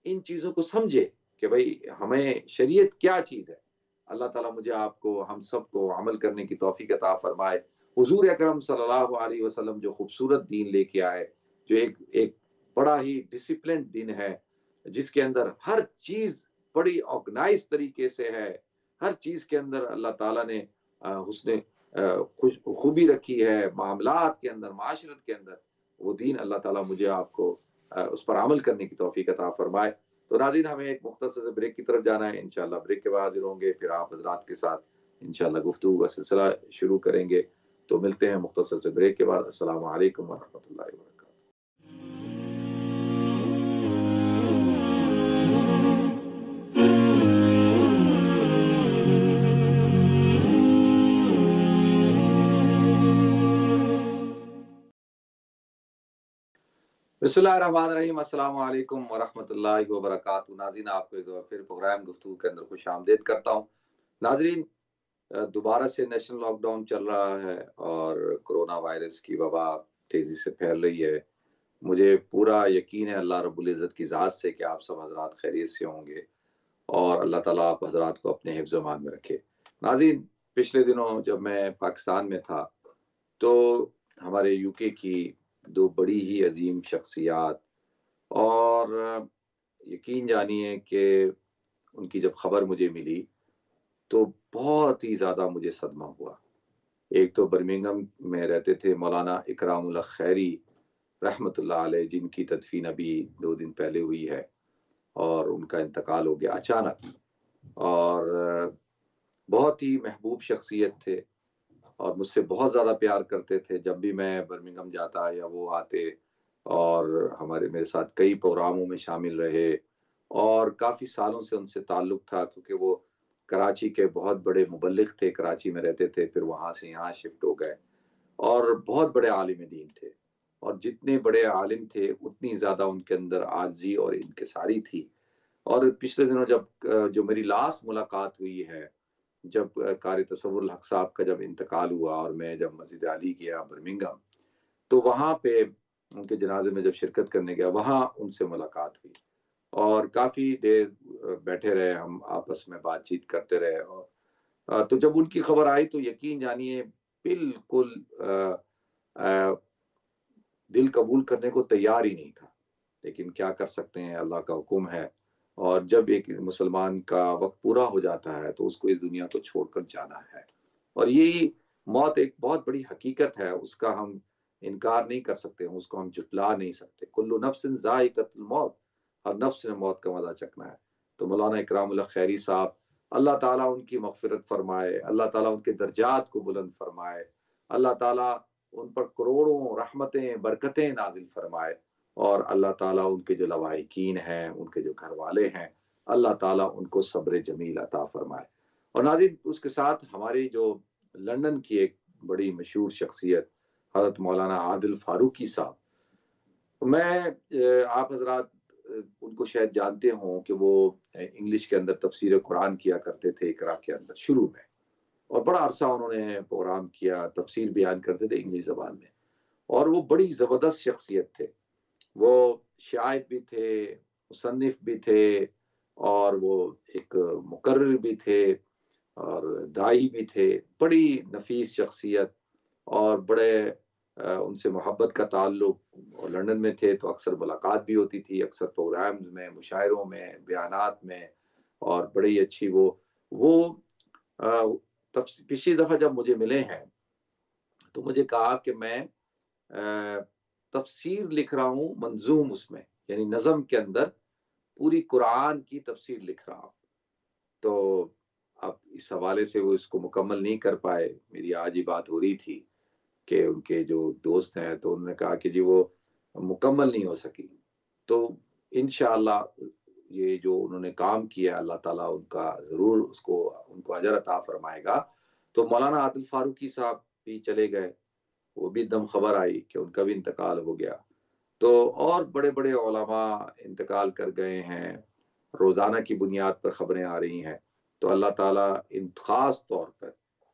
ان چیزوں کو سمجھے کہ بھائی ہمیں شریعت کیا چیز ہے۔ اللہ تعالیٰ مجھے آپ کو ہم سب کو عمل کرنے کی توفیق عطا فرمائے۔ حضور اکرم صلی اللہ علیہ وسلم جو خوبصورت دین لے کے آئے، جو ایک بڑا ہی ڈسپلن دین ہے، جس کے اندر ہر چیز بڑی آرگنائز طریقے سے ہے، ہر چیز کے اندر اللہ تعالیٰ نے حسن خوبی رکھی ہے، معاملات کے اندر، معاشرت کے اندر، وہ دین اللہ تعالیٰ مجھے آپ کو اس پر عمل کرنے کی توفیق عطا فرمائے۔ تو ناظرین ہمیں ایک مختصر سے بریک کی طرف جانا ہے، انشاءاللہ بریک کے بعد حاضر ہوں گے، پھر آپ حضرات کے ساتھ انشاءاللہ گفتگو کا سلسلہ شروع کریں گے۔ تو ملتے ہیں مختصر سے بریک کے بعد۔ السلام علیکم ورحمۃ اللہ وبرکاتہ۔ بسم اللہ الرحمن الرحیم۔ السلام علیکم ورحمۃ اللہ وبرکاتہ۔ ناظرین آپ کو ایک دفعہ پھر پروگرام گفتگو کے اندر خوش آمدید کرتا ہوں۔ ناظرین دوبارہ سے نیشنل لاک ڈاؤن چل رہا ہے اور کرونا وائرس کی وبا تیزی سے پھیل رہی ہے۔ مجھے پورا یقین ہے اللہ رب العزت کی ذات سے کہ آپ سب حضرات خیریت سے ہوں گے اور اللہ تعالیٰ آپ حضرات کو اپنے حفظ و امان میں رکھے۔ ناظرین پچھلے دنوں جب میں پاکستان میں تھا تو ہمارے یو کے کی دو بڑی ہی عظیم شخصیات، اور یقین جانیے کہ ان کی جب خبر مجھے ملی تو بہت ہی زیادہ مجھے صدمہ ہوا۔ ایک تو برمنگھم میں رہتے تھے مولانا اکرام اللہ خیری رحمۃ اللہ علیہ، جن کی تدفین ابھی 2 دن پہلے ہوئی ہے، اور ان کا انتقال ہو گیا اچانک، اور بہت ہی محبوب شخصیت تھے اور مجھ سے بہت زیادہ پیار کرتے تھے۔ جب بھی میں برمنگھم جاتا یا وہ آتے، اور میرے ساتھ کئی پروگراموں میں شامل رہے، اور کافی سالوں سے ان سے تعلق تھا، کیونکہ وہ کراچی کے بہت بڑے مبلغ تھے، کراچی میں رہتے تھے، پھر وہاں سے یہاں شفٹ ہو گئے، اور بہت بڑے عالم دین تھے، اور جتنے بڑے عالم تھے اتنی زیادہ ان کے اندر عاجزی اور انکساری تھی۔ اور پچھلے دنوں جب جو میری لاسٹ ملاقات ہوئی ہے، جب قاری تصور الحق صاحب کا جب انتقال ہوا، اور میں جب مسجد علی گیا برمنگھم، تو وہاں پہ ان کے جنازے میں جب شرکت کرنے گیا، وہاں ان سے ملاقات ہوئی، اور کافی دیر بیٹھے رہے، ہم آپس میں بات چیت کرتے رہے، اور تو جب ان کی خبر آئی تو یقین جانیے بالکل دل قبول کرنے کو تیار ہی نہیں تھا، لیکن کیا کر سکتے ہیں، اللہ کا حکم ہے، اور جب ایک مسلمان کا وقت پورا ہو جاتا ہے تو اس کو اس دنیا کو چھوڑ کر جانا ہے، اور یہی موت ایک بہت بڑی حقیقت ہے، اس کا ہم انکار نہیں کر سکتے، اس کو ہم جھٹلا نہیں سکتے۔ کل نفس ذائقۃ الموت، ہر نفس نے موت کا مزہ چکھنا ہے۔ تو مولانا اکرام اللہ خیری صاحب، اللہ تعالیٰ ان کی مغفرت فرمائے، اللہ تعالیٰ ان کے درجات کو بلند فرمائے، اللہ تعالیٰ ان پر کروڑوں رحمتیں برکتیں نازل فرمائے، اور اللہ تعالیٰ ان کے جو لواحقین ہیں، ان کے جو گھر والے ہیں، اللہ تعالیٰ ان کو صبر جمیل عطا فرمائے۔ اور ناظرین، اس کے ساتھ ہماری جو لندن کی ایک بڑی مشہور شخصیت حضرت مولانا عادل فاروقی صاحب، میں آپ حضرات ان کو شاید جانتے ہوں کہ وہ انگلش کے اندر تفسیر قرآن کیا کرتے تھے اقرا کے اندر شروع میں، اور بڑا عرصہ انہوں نے پروگرام کیا، تفسیر بیان کرتے تھے انگلش زبان میں، اور وہ بڑی زبردست شخصیت تھے۔ وہ شاعر بھی تھے، مصنف بھی تھے، اور وہ ایک مقرر بھی تھے، اور دائی بھی تھے، بڑی نفیس شخصیت، اور بڑے ان سے محبت کا تعلق، اور لندن میں تھے تو اکثر ملاقات بھی ہوتی تھی، اکثر پروگرامز میں، مشاعروں میں، بیانات میں، اور بڑی اچھی وہ پچھلی دفعہ جب مجھے ملے ہیں تو مجھے کہا کہ میں تفسیر لکھ رہا ہوں منظوم، اس میں یعنی نظم کے اندر پوری قرآن کی تفسیر لکھ رہا ہوں۔ تو اب اس حوالے سے وہ اس کو مکمل نہیں کر پائے، میری آج ہی بات ہو رہی تھی کہ ان کے جو دوست ہیں تو انہوں نے کہا کہ جی وہ مکمل نہیں ہو سکی، تو انشاءاللہ یہ جو انہوں نے کام کیا اللہ تعالیٰ ان کا ضرور ان کو اجر عطا فرمائے گا۔ تو مولانا عادل فاروقی صاحب بھی چلے گئے، وہ بھی دم خبر آئی کہ ان کا بھی انتقال ہو گیا، تو اور بڑے بڑے علماء انتقال کر گئے ہیں، روزانہ کی بنیاد پر خبریں آ رہی ہیں۔ تو اللہ تعالیٰ ان خاص طور پر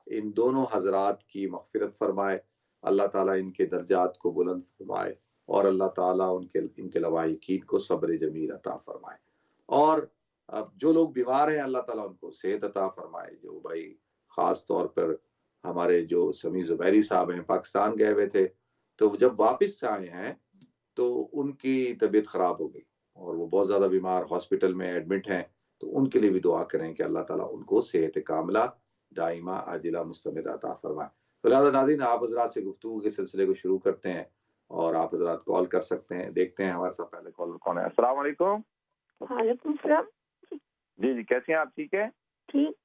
ان دونوں حضرات کی مغفرت فرمائے، اللہ تعالیٰ ان کے درجات کو بلند فرمائے، اور اللہ تعالیٰ ان کے لواحقین کو صبر جمیل عطا فرمائے، اور اب جو لوگ بیمار ہیں اللہ تعالیٰ ان کو صحت عطا فرمائے۔ جو بھائی خاص طور پر ہمارے جو سمیع زبیری صاحب ہیں، پاکستان گئے ہوئے تھے، تو جب واپس آئے ہیں تو ان کی طبیعت خراب ہو گئی، اور وہ بہت زیادہ بیمار ہاسپٹل میں ایڈمٹ ہیں، تو ان کے لیے بھی دعا کریں کہ اللہ تعالیٰ ان کو صحت کاملہ دائمہ عاجلہ مستمر عطا فرمائے۔ تو لہٰذا ناظرین، آپ حضرات سے گفتگو کے سلسلے کو شروع کرتے ہیں، اور آپ حضرات کال کر سکتے ہیں۔ دیکھتے ہیں ہمارے ساتھ پہلے کالر کون ہے۔ السلام علیکم۔ وعلیکم السلام۔ جی کیسے ہیں آپ؟ ٹھیک ہے ٹھیک۔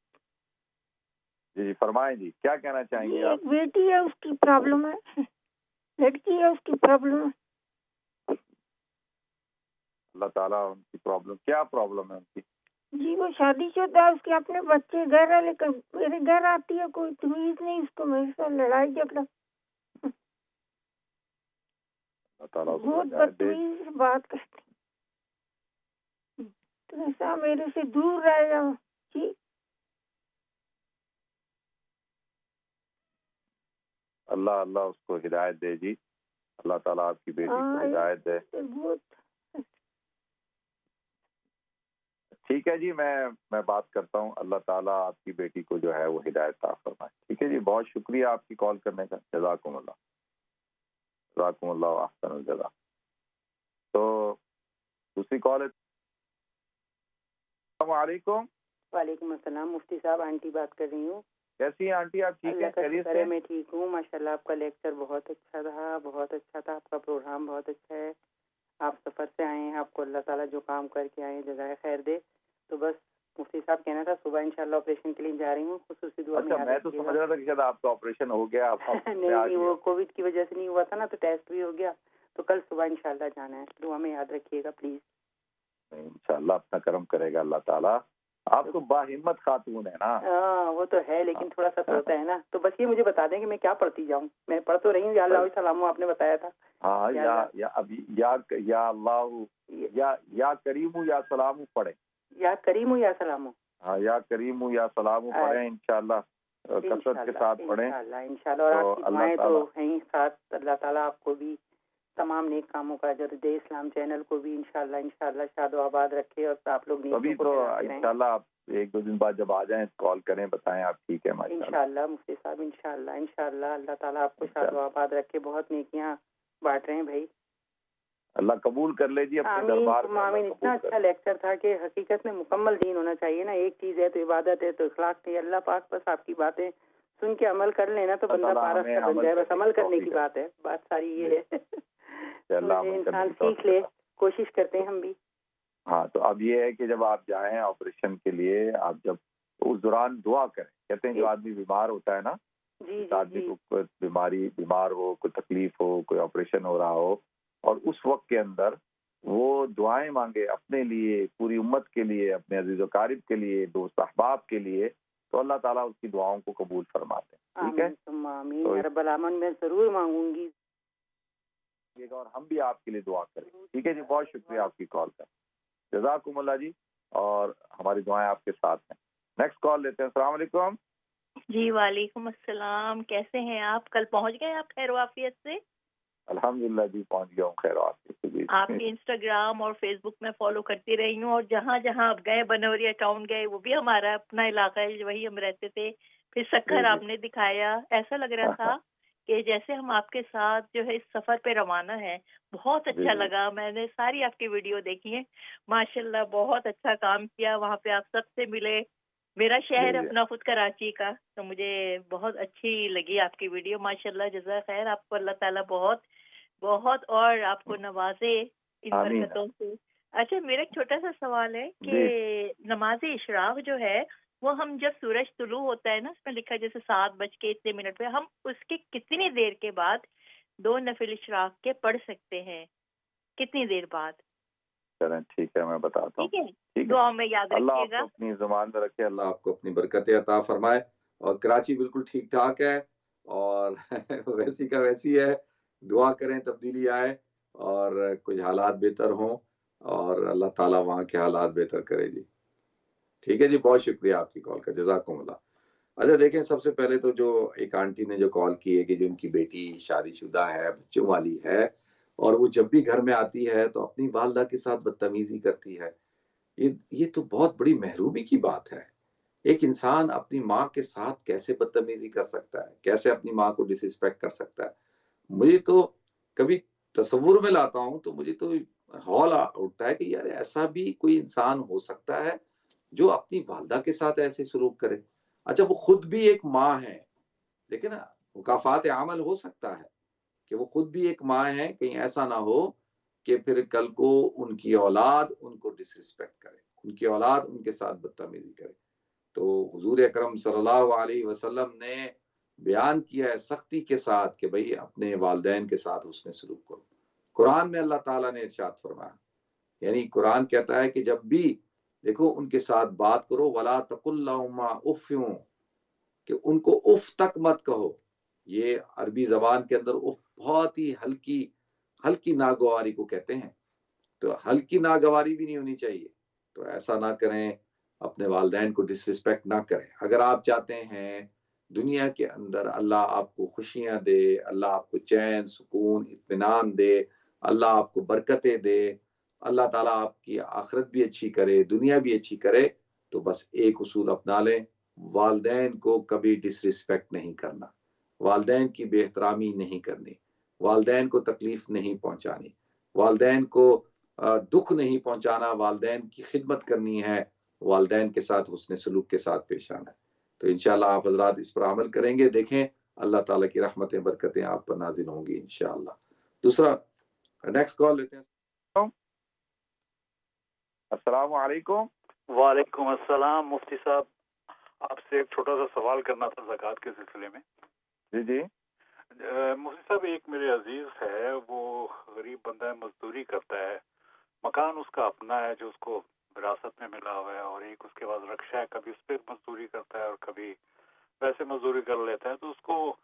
جی فرمائیں، جی کیا کہنا چاہیں گے آپ؟ ایک بیٹی ہے، اس کی پرابلم ہے، لڑکی ہے، اس کی پرابلم ہے۔ اللہ تعالیٰ ان کی پرابلم، کیا پرابلم ہے ان کی؟ جی وہ شادی شدہ ہے، اس کے اپنے بچے گھر ہے، لیکن میرے گھر آتی ہے، کوئی تمیز نہیں اس کو، میرے ساتھ لڑائی جھگڑا، اللہ تعالیٰ بہت بدتمیز سے بات کرتی، تو ایسا میرے سے دور رہ جاؤ۔ جی اللہ اس کو ہدایت دے جی، اللہ تعالیٰ آپ کی بیٹی کو ہدایت دے۔ بہت ٹھیک ہے جی، میں بات کرتا ہوں، اللہ تعالیٰ آپ کی بیٹی کو جو ہے وہ ہدایت عطا فرمائے۔ ٹھیک ہے جی، بہت شکریہ آپ کی کال کرنے کا، جزاکم اللہ احسن الجزا۔ تو دوسری کال ہے۔ السلام علیکم. وعلیکم السلام مفتی صاحب, آنٹی بات کر رہی ہوں. کیسی ہیں آنٹی آپ؟ ٹھیک اللہ ہیں؟ کا خیریت شکر ہے سے؟ میں ٹھیک ہوں ماشاء اللہ. آپ کا لیکچر بہت اچھا تھا, بہت اچھا تھا. آپ کا پروگرام بہت اچھا ہے. آپ سفر سے آئے ہیں, آپ کو اللہ تعالیٰ جو کام کر کے آئے ہیں جزائے خیر دے. تو بس مفتی صاحب کہنا تھا, صبح انشاءاللہ آپریشن کے لیے جا رہی ہوں, خصوصی دعا میں اچھا, یاد میں تو رکھیے سمجھ گا. رہا تھا کہ شاید آپ کا آپریشن ہو گیا. آپ نہیں, وہ کووڈ کی وجہ سے نہیں ہوا تھا نا, تو ٹیسٹ بھی ہو گیا. تو کل صبح انشاءاللہ جانا ہے. دعا میں یاد رکھیے گا پلیز. انشاءاللہ اپنا کرم کرے گا اللہ تعالیٰ. آپ تو باہمت خاتون ہے نا. ہاں وہ تو ہے, لیکن تھوڑا سا تو ہوتا ہے نا. تو بس یہ مجھے بتا دیں کہ میں کیا پڑھتی جاؤں. میں پڑھ تو رہی ہوں, یا اللہ السلام آپ نے بتایا تھا. ہاں, یا ابھی یا اللہ یا کریم یا سلام پڑھے. یا کریم ہوں یا سلام ہوں. ہاں, یا کریم یا سلام پڑھیں انشاءاللہ, کثرت کے ساتھ پڑھیں انشاءاللہ. اور آپ کی دعائیں تو ہیں ساتھ. اللہ تعالیٰ آپ کو بھی تمام نیک کاموں کا اجر دے. اسلام چینل کو بھی انشاءاللہ شاد و آباد رکھے, اور آپ لوگ ابھی تو انشاءاللہ آپ 1-2 دن بعد جب آ جائیں کال کریں, بتائیں آپ ٹھیک ہے ماشاءاللہ. انشاءاللہ مفتی صاحب, انشاءاللہ اللہ تعالیٰ آپ کو شاد و آباد رکھے. بہت نیکیاں بانٹ رہے ہیں بھائی. اللہ قبول کر لے جی اپنے دربار میں. آمین. اتنا اچھا لیکچر تھا کہ حقیقت میں مکمل دین ہونا چاہیے نا. ایک چیز ہے تو عبادت ہے, تو اخلاق ہے. اللہ پاک بس آپ کی باتیں سن کے عمل کر لینا تو بندہ پارس کا بن جائے. بس عمل کرنے کی بات ہے. بات ساری یہ ہے, انسان سیکھ لے. کوشش کرتے ہیں ہم بھی. ہاں, تو اب یہ ہے کہ جب آپ جائیں آپریشن کے لیے, آپ جب اس دوران دعا کریں. کہتے ہیں جو آدمی بیمار ہوتا ہے نا, آدمی کو کوئی بیمار ہو, کوئی تکلیف ہو, کوئی آپریشن ہو رہا ہو, اور اس وقت کے اندر وہ دعائیں مانگے اپنے لیے, پوری امت کے لیے, اپنے عزیز و قارب کے لیے, دوست احباب کے لیے, تو اللہ تعالیٰ اس کی دعاؤں کو قبول فرماتے ہیں. ٹھیک ہے, آمین رب العالمین. میں ضرور مانگوں گی, اور ہم بھی آپ کے لیے دعا کریں. ٹھیک ہے جی, بہت شکریہ آپ کی کال کا. جزاکم اللہ جی, اور ہماری دعائیں آپ کے ساتھ ہیں. نیکسٹ کال لیتے ہیں. السلام علیکم. جی وعلیکم السلام. کیسے ہیں آپ؟ کل پہنچ گئے آپ خیر و عافیت سے؟ الحمدللہ جی, پہنچ گیا ہوں خیر و عافیت سے. آپ کے انسٹاگرام اور فیس بک میں فالو کرتی رہی ہوں, اور جہاں جہاں آپ گئے, بنوریا ٹاؤن گئے, وہ بھی ہمارا اپنا علاقہ ہے, وہی ہم رہتے تھے. پھر سکھر آپ نے دکھایا, ایسا لگ رہا تھا کہ جیسے ہم آپ کے ساتھ جو ہے اس سفر پہ روانہ ہیں. بہت اچھا لگا. میں نے ساری آپ کی ویڈیو دیکھی ہے. ماشاءاللہ بہت اچھا کام کیا. وہاں پہ آپ سب سے ملے. میرا شہر اپنا خود کراچی کا, تو مجھے بہت اچھی لگی آپ کی ویڈیو. ماشاءاللہ جزاک خیر. آپ کو اللہ تعالیٰ بہت بہت اور آپ کو نوازے ان برکتوں سے. اچھا, میرا ایک چھوٹا سا سوال ہے کہ نماز اشراق جو ہے وہ ہم جب سورج طلوع ہوتا ہے نا, اس میں لکھا ہے جیسے 7:03 پہ, ہم اس کے کتنی دیر کے بعد 2 نفل اشراق کے پڑھ سکتے ہیں؟ کتنی دیر بعد؟ چلیں ٹھیک ہے, میں بتاتا ہوں. ٹھیک ہے, دعا میں یاد رکھیے گا. اللہ اپنی زبان میں رکھے, اللہ آپ کو اپنی برکت عطا فرمائے. اور کراچی بالکل ٹھیک ٹھاک ہے, اور ویسی کا ویسی ہے. دعا کریں تبدیلی آئے, اور کچھ حالات بہتر ہوں, اور اللہ تعالیٰ وہاں کے حالات بہتر کرے جی. ٹھیک ہے جی, بہت شکریہ آپ کی کال کا. جزاکم اللہ. اچھا دیکھیں, سب سے پہلے تو جو ایک آنٹی نے جو کال کی ہے کہ جو ان کی بیٹی شادی شدہ ہے, بچوں والی ہے, اور وہ جب بھی گھر میں آتی ہے تو اپنی والدہ کے ساتھ بدتمیزی کرتی ہے. یہ تو بہت بڑی محرومی کی بات ہے. ایک انسان اپنی ماں کے ساتھ کیسے بدتمیزی کر سکتا ہے, کیسے اپنی ماں کو ڈس ریسپیکٹ کر سکتا ہے؟ مجھے تو کبھی تصور میں لاتا ہوں تو مجھے تو ہول اٹھتا ہے کہ یار ایسا بھی کوئی انسان ہو سکتا ہے جو اپنی والدہ کے ساتھ ایسے سلوک کرے. اچھا, وہ خود بھی ایک ماں ہے, لیکن مکافات عمل ہو سکتا ہے کہ وہ خود بھی ایک ماں ہے, کہیں ایسا نہ ہو کہ پھر کل کو ان کی اولاد ان کو ڈس ریسپیکٹ کرے, ان کی اولاد ان کے ساتھ بدتمیزی کرے. تو حضور اکرم صلی اللہ علیہ وسلم نے بیان کیا ہے سختی کے ساتھ کہ بھئی اپنے والدین کے ساتھ حسن سلوک کرو. قرآن میں اللہ تعالیٰ نے ارشاد فرمایا, یعنی قرآن کہتا ہے کہ جب بھی دیکھو ان کے ساتھ بات کرو, وَلَا تَقُلْ لَهُمَا اُفٍّ, کہ ان کو اف تک مت کہو. یہ عربی زبان کے اندر اف بہت ہی ہلکی ناگواری کو کہتے ہیں, تو ہلکی ناگواری بھی نہیں ہونی چاہیے. تو ایسا نہ کریں, اپنے والدین کو ڈس ریسپیکٹ نہ کریں. اگر آپ چاہتے ہیں دنیا کے اندر اللہ آپ کو خوشیاں دے, اللہ آپ کو چین, سکون, اطمینان دے, اللہ آپ کو برکتیں دے, اللہ تعالیٰ آپ کی آخرت بھی اچھی کرے, دنیا بھی اچھی کرے, تو بس ایک اصول اپنا لیں, والدین کو کبھی ڈس ریسپیکٹ نہیں کرنا, والدین کی بے احترامی نہیں کرنی, والدین کو تکلیف نہیں پہنچانی, والدین کو دکھ نہیں پہنچانا, والدین کی خدمت کرنی ہے, والدین کے ساتھ حسن سلوک کے ساتھ پیش آنا ہے. تو انشاءاللہ آپ حضرات اس پر عمل کریں گے, دیکھیں اللہ تعالیٰ کی رحمتیں برکتیں آپ پر نازل ہوں گی انشاءاللہ. دوسرا نیکسٹ کال لیتے ہیں. السلام علیکم. وعلیکم السلام. مفتی صاحب, آپ سے ایک چھوٹا سا سوال کرنا تھا زکوٰۃ کے سلسلے میں. جی جی مفتی صاحب, ایک میرے عزیز ہے, وہ غریب بندہ ہے, مزدوری کرتا ہے, مکان اس کا اپنا ہے جو اس کو وراثت میں ملا ہوا ہے, اور ایک اس کے پاس رکشہ ہے, کبھی اس پہ مزدوری کرتا ہے اور کبھی ویسے مزدوری کر لیتا ہے. تو اس کو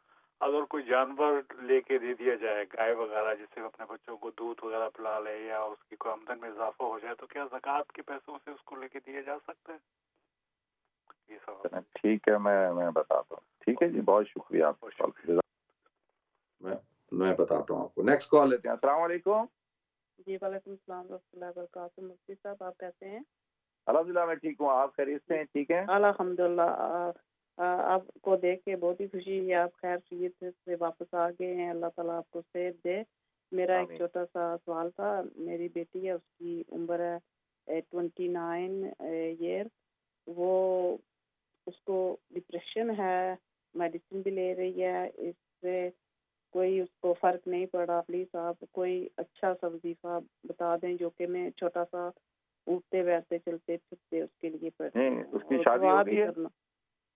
اگر کوئی جانور لے کے دے دیا جائے, گائے وغیرہ, جس سے اپنے بچوں کو دودھ وغیرہ پلا لے, یا اس کی کوئی آمدن میں اضافہ ہو جائے, تو کیا زکوٰۃ کے پیسوں سے اس کو لے کے دیا جا سکتا ہے؟ یہ سوال. ٹھیک ہے, میں بتاتا ہوں. ٹھیک ہے جی, بہت شکریہ آپ کا. میں بتاتا ہوں آپ کو. نیکسٹ کال لیتے ہیں. السلام علیکم. جی وعلیکم السلام ورحمۃ اللہ وبرکاتہ. مفتی صاحب آپ کیسے ہیں؟ الحمدللہ میں ٹھیک ہوں, آپ خیریت سے ہیں؟ ٹھیک ہے الحمدللہ. آپ کو دیکھ کے بہت ہی خوشی ہے, آپ خیر خیریت سے واپس آ گئے ہیں. اللہ تعالیٰ آپ کو صحت دے. میرا ایک چھوٹا سا سوال تھا. میری بیٹی ہے, اس کی عمر ہے 29 ایئر. وہ اس کو ڈپریشن ہے, میڈیسن بھی لے رہی ہے, اس سے کوئی اس کو فرق نہیں پڑا. پلیز آپ کوئی اچھا سا وظیفہ بتا دیں جو کہ میں چھوٹا سا اٹھتے بیٹھتے چلتے پھرتے اس کے لیے پڑھتے. اس کی شادی ہو گئی ہے؟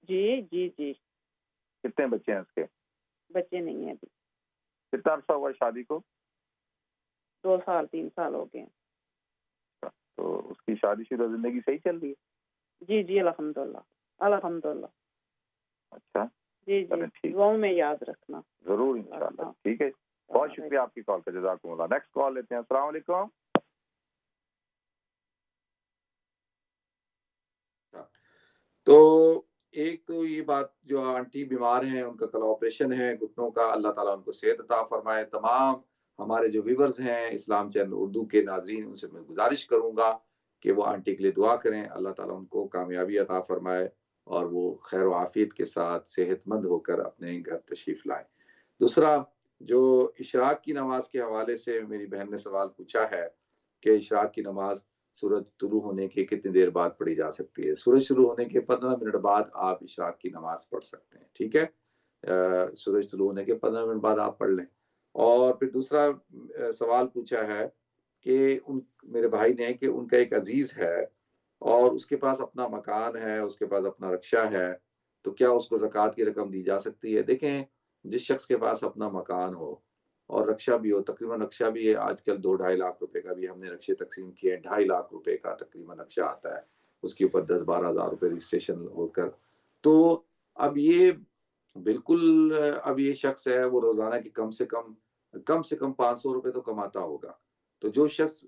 جی جی جی. کتنے بچے ہیں اس کے؟ بچے نہیں ہیں ابھی. کتنا عرصہ ہوا شادی کو؟ 2 سال 3 سال ہو گئے ہیں. تو اس کی شادی شدہ زندگی صحیح چل رہی ہے؟ جی جی الحمدللہ الحمدللہ. اچھا جی جی, دعاؤں میں یاد رکھنا ضرور انشاءاللہ. ٹھیک ہے, بہت شکریہ آپ کی کال کا, جزاکم اللہ. نیکسٹ کال لیتے ہیں. السلام علیکم. تو ایک تو یہ بات, جو آنٹی بیمار ہیں, ان کا کل آپریشن ہے گھٹنوں کا, اللہ تعالیٰ ان کو صحت عطا فرمائے. تمام ہمارے جو ویورز ہیں اسلام چینل اردو کے ناظرین, ان سے میں گزارش کروں گا کہ وہ آنٹی کے لیے دعا کریں. اللہ تعالیٰ ان کو کامیابی عطا فرمائے اور وہ خیر و عافیت کے ساتھ صحت مند ہو کر اپنے گھر تشریف لائیں. دوسرا, جو اشراق کی نماز کے حوالے سے میری بہن نے سوال پوچھا ہے کہ اشراق کی نماز سورج طلوع ہونے کے کتنی دیر بعد پڑھی جا سکتی ہے. سورج شروع ہونے کے 15 منٹ بعد آپ اشراق کی نماز پڑھ سکتے ہیں. ٹھیک ہے, سورج طلوع ہونے کے 15 منٹ بعد آپ پڑھ لیں. اور پھر دوسرا سوال پوچھا ہے کہ میرے بھائی نے کہ ان کا ایک عزیز ہے اور اس کے پاس اپنا مکان ہے, اس کے پاس اپنا رکشہ ہے, تو کیا اس کو زکوٰۃ کی رقم دی جا سکتی ہے؟ دیکھیں, جس شخص کے پاس اپنا مکان ہو اور رکشہ بھی ہو, تقریباً رکشہ بھی ہے آج کل 2-2.5 لاکھ روپے کا بھی ہم نے رکشے تقسیم کیے ہیں, 2.5 لاکھ روپے کا تقریباً رکشہ آتا ہے, اس کے اوپر 10-12 ہزار روپے رجسٹریشن ہو کر. تو اب یہ بالکل, اب یہ شخص ہے وہ روزانہ کی کم سے کم 500 روپے تو کماتا ہوگا. تو جو شخص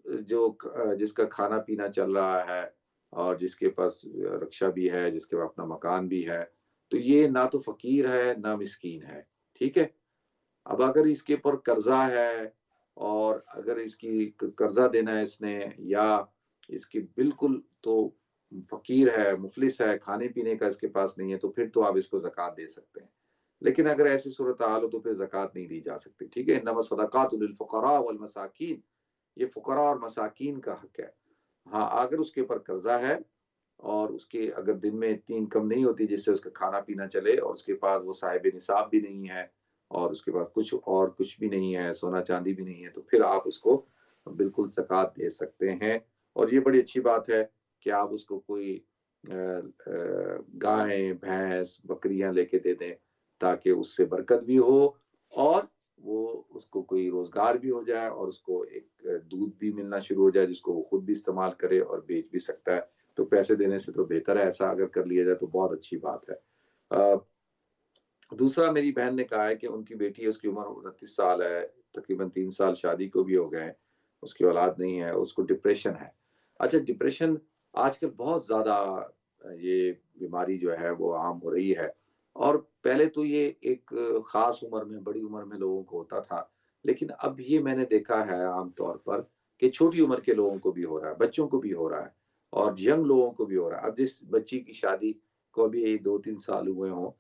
جس کا کھانا پینا چل رہا ہے اور جس کے پاس رکشہ بھی ہے, جس کے پاس اپنا مکان بھی ہے, تو یہ نہ تو فقیر ہے نہ مسکین ہے. ٹھیک ہے, اب اگر اس کے اوپر قرضہ ہے اور اگر اس کی قرضہ دینا ہے اس نے, یا اس کی بالکل تو فقیر ہے, مفلس ہے, کھانے پینے کا اس کے پاس نہیں ہے, تو پھر تو آپ اس کو زکوٰۃ دے سکتے ہیں. لیکن اگر ایسی صورتحال ہو تو پھر زکوٰۃ نہیں دی جا سکتی. ٹھیک ہے, انما الصدقات للفقراء والمساکین, یہ فقراء اور مساکین کا حق ہے. ہاں, اگر اس کے اوپر قرضہ ہے اور اس کے اگر دن میں اتنی انکم نہیں ہوتی جس سے اس کا کھانا پینا چلے, اور اس کے پاس وہ صاحب نصاب بھی نہیں ہے, اور اس کے پاس کچھ بھی نہیں ہے, سونا چاندی بھی نہیں ہے, تو پھر آپ اس کو بالکل زکوٰۃ دے سکتے ہیں. اور یہ بڑی اچھی بات ہے کہ آپ اس کو کوئی گائیں, بھینس, بکریاں لے کے دے دیں تاکہ اس سے برکت بھی ہو اور وہ اس کو کوئی روزگار بھی ہو جائے اور اس کو ایک دودھ بھی ملنا شروع ہو جائے جس کو وہ خود بھی استعمال کرے اور بیچ بھی سکتا ہے. تو پیسے دینے سے تو بہتر ہے, ایسا اگر کر لیا جائے تو بہت اچھی بات ہے. دوسرا, میری بہن نے کہا ہے کہ ان کی بیٹی ہے, اس کی عمر 29 سال ہے, تقریباً 3 سال شادی کو بھی ہو گئے ہیں, اس کی اولاد نہیں ہے, اس کو ڈپریشن ہے. اچھا, ڈپریشن آج کل بہت زیادہ یہ بیماری جو ہے وہ عام ہو رہی ہے, اور پہلے تو یہ ایک خاص عمر میں, بڑی عمر میں لوگوں کو ہوتا تھا, لیکن اب یہ میں نے دیکھا ہے عام طور پر کہ چھوٹی عمر کے لوگوں کو بھی ہو رہا ہے, بچوں کو بھی ہو رہا ہے, اور ینگ لوگوں کو بھی ہو رہا ہے. اب جس بچی کی شادی کو ابھی 2-3 سال ہوئے ہوں,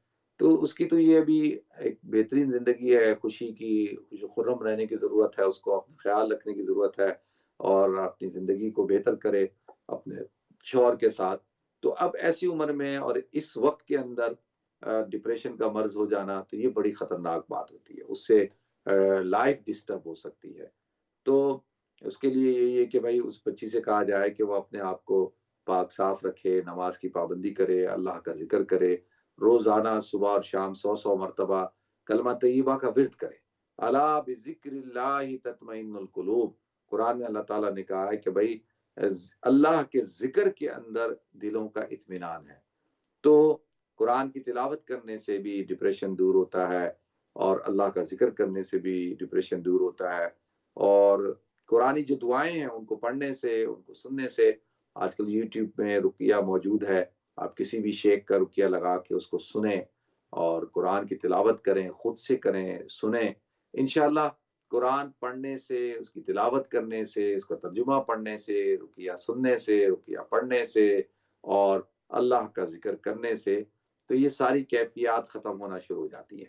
تو اس کی تو یہ ابھی ایک بہترین زندگی ہے, خوشی کی, خوش و خرم رہنے کی ضرورت ہے, اس کو اپنا خیال رکھنے کی ضرورت ہے اور اپنی زندگی کو بہتر کرے اپنے شوہر کے ساتھ. تو اب ایسی عمر میں اور اس وقت کے اندر ڈپریشن کا مرض ہو جانا تو یہ بڑی خطرناک بات ہوتی ہے، اس سے لائف ڈسٹرب ہو سکتی ہے. تو اس کے لیے یہی ہے کہ بھائی اس بچی سے کہا جائے کہ وہ اپنے آپ کو پاک صاف رکھے، نماز کی پابندی کرے، اللہ کا ذکر کرے، روزانہ صبح اور شام 100 مرتبہ کلمہ طیبہ کا ورد کرے. الا بذکر اللہ تطمئن القلوب، قرآن میں اللہ تعالیٰ نے کہا ہے کہ بھائی اللہ کے ذکر کے اندر دلوں کا اطمینان ہے. تو قرآن کی تلاوت کرنے سے بھی ڈپریشن دور ہوتا ہے، اور اللہ کا ذکر کرنے سے بھی ڈپریشن دور ہوتا ہے. اور قرآنی جو دعائیں ہیں ان کو پڑھنے سے، ان کو سننے سے، آج کل یوٹیوب میں رقیہ موجود ہے، آپ کسی بھی شیخ کا رقیہ لگا کے اس کو سنیں اور قرآن کی تلاوت کریں، خود سے کریں، سنیں. انشاءاللہ قرآن پڑھنے سے، اس کی تلاوت کرنے سے، اس کا ترجمہ پڑھنے سے، رقیہ سننے سے، رقیہ پڑھنے سے اور اللہ کا ذکر کرنے سے تو یہ ساری کیفیات ختم ہونا شروع ہو جاتی ہے.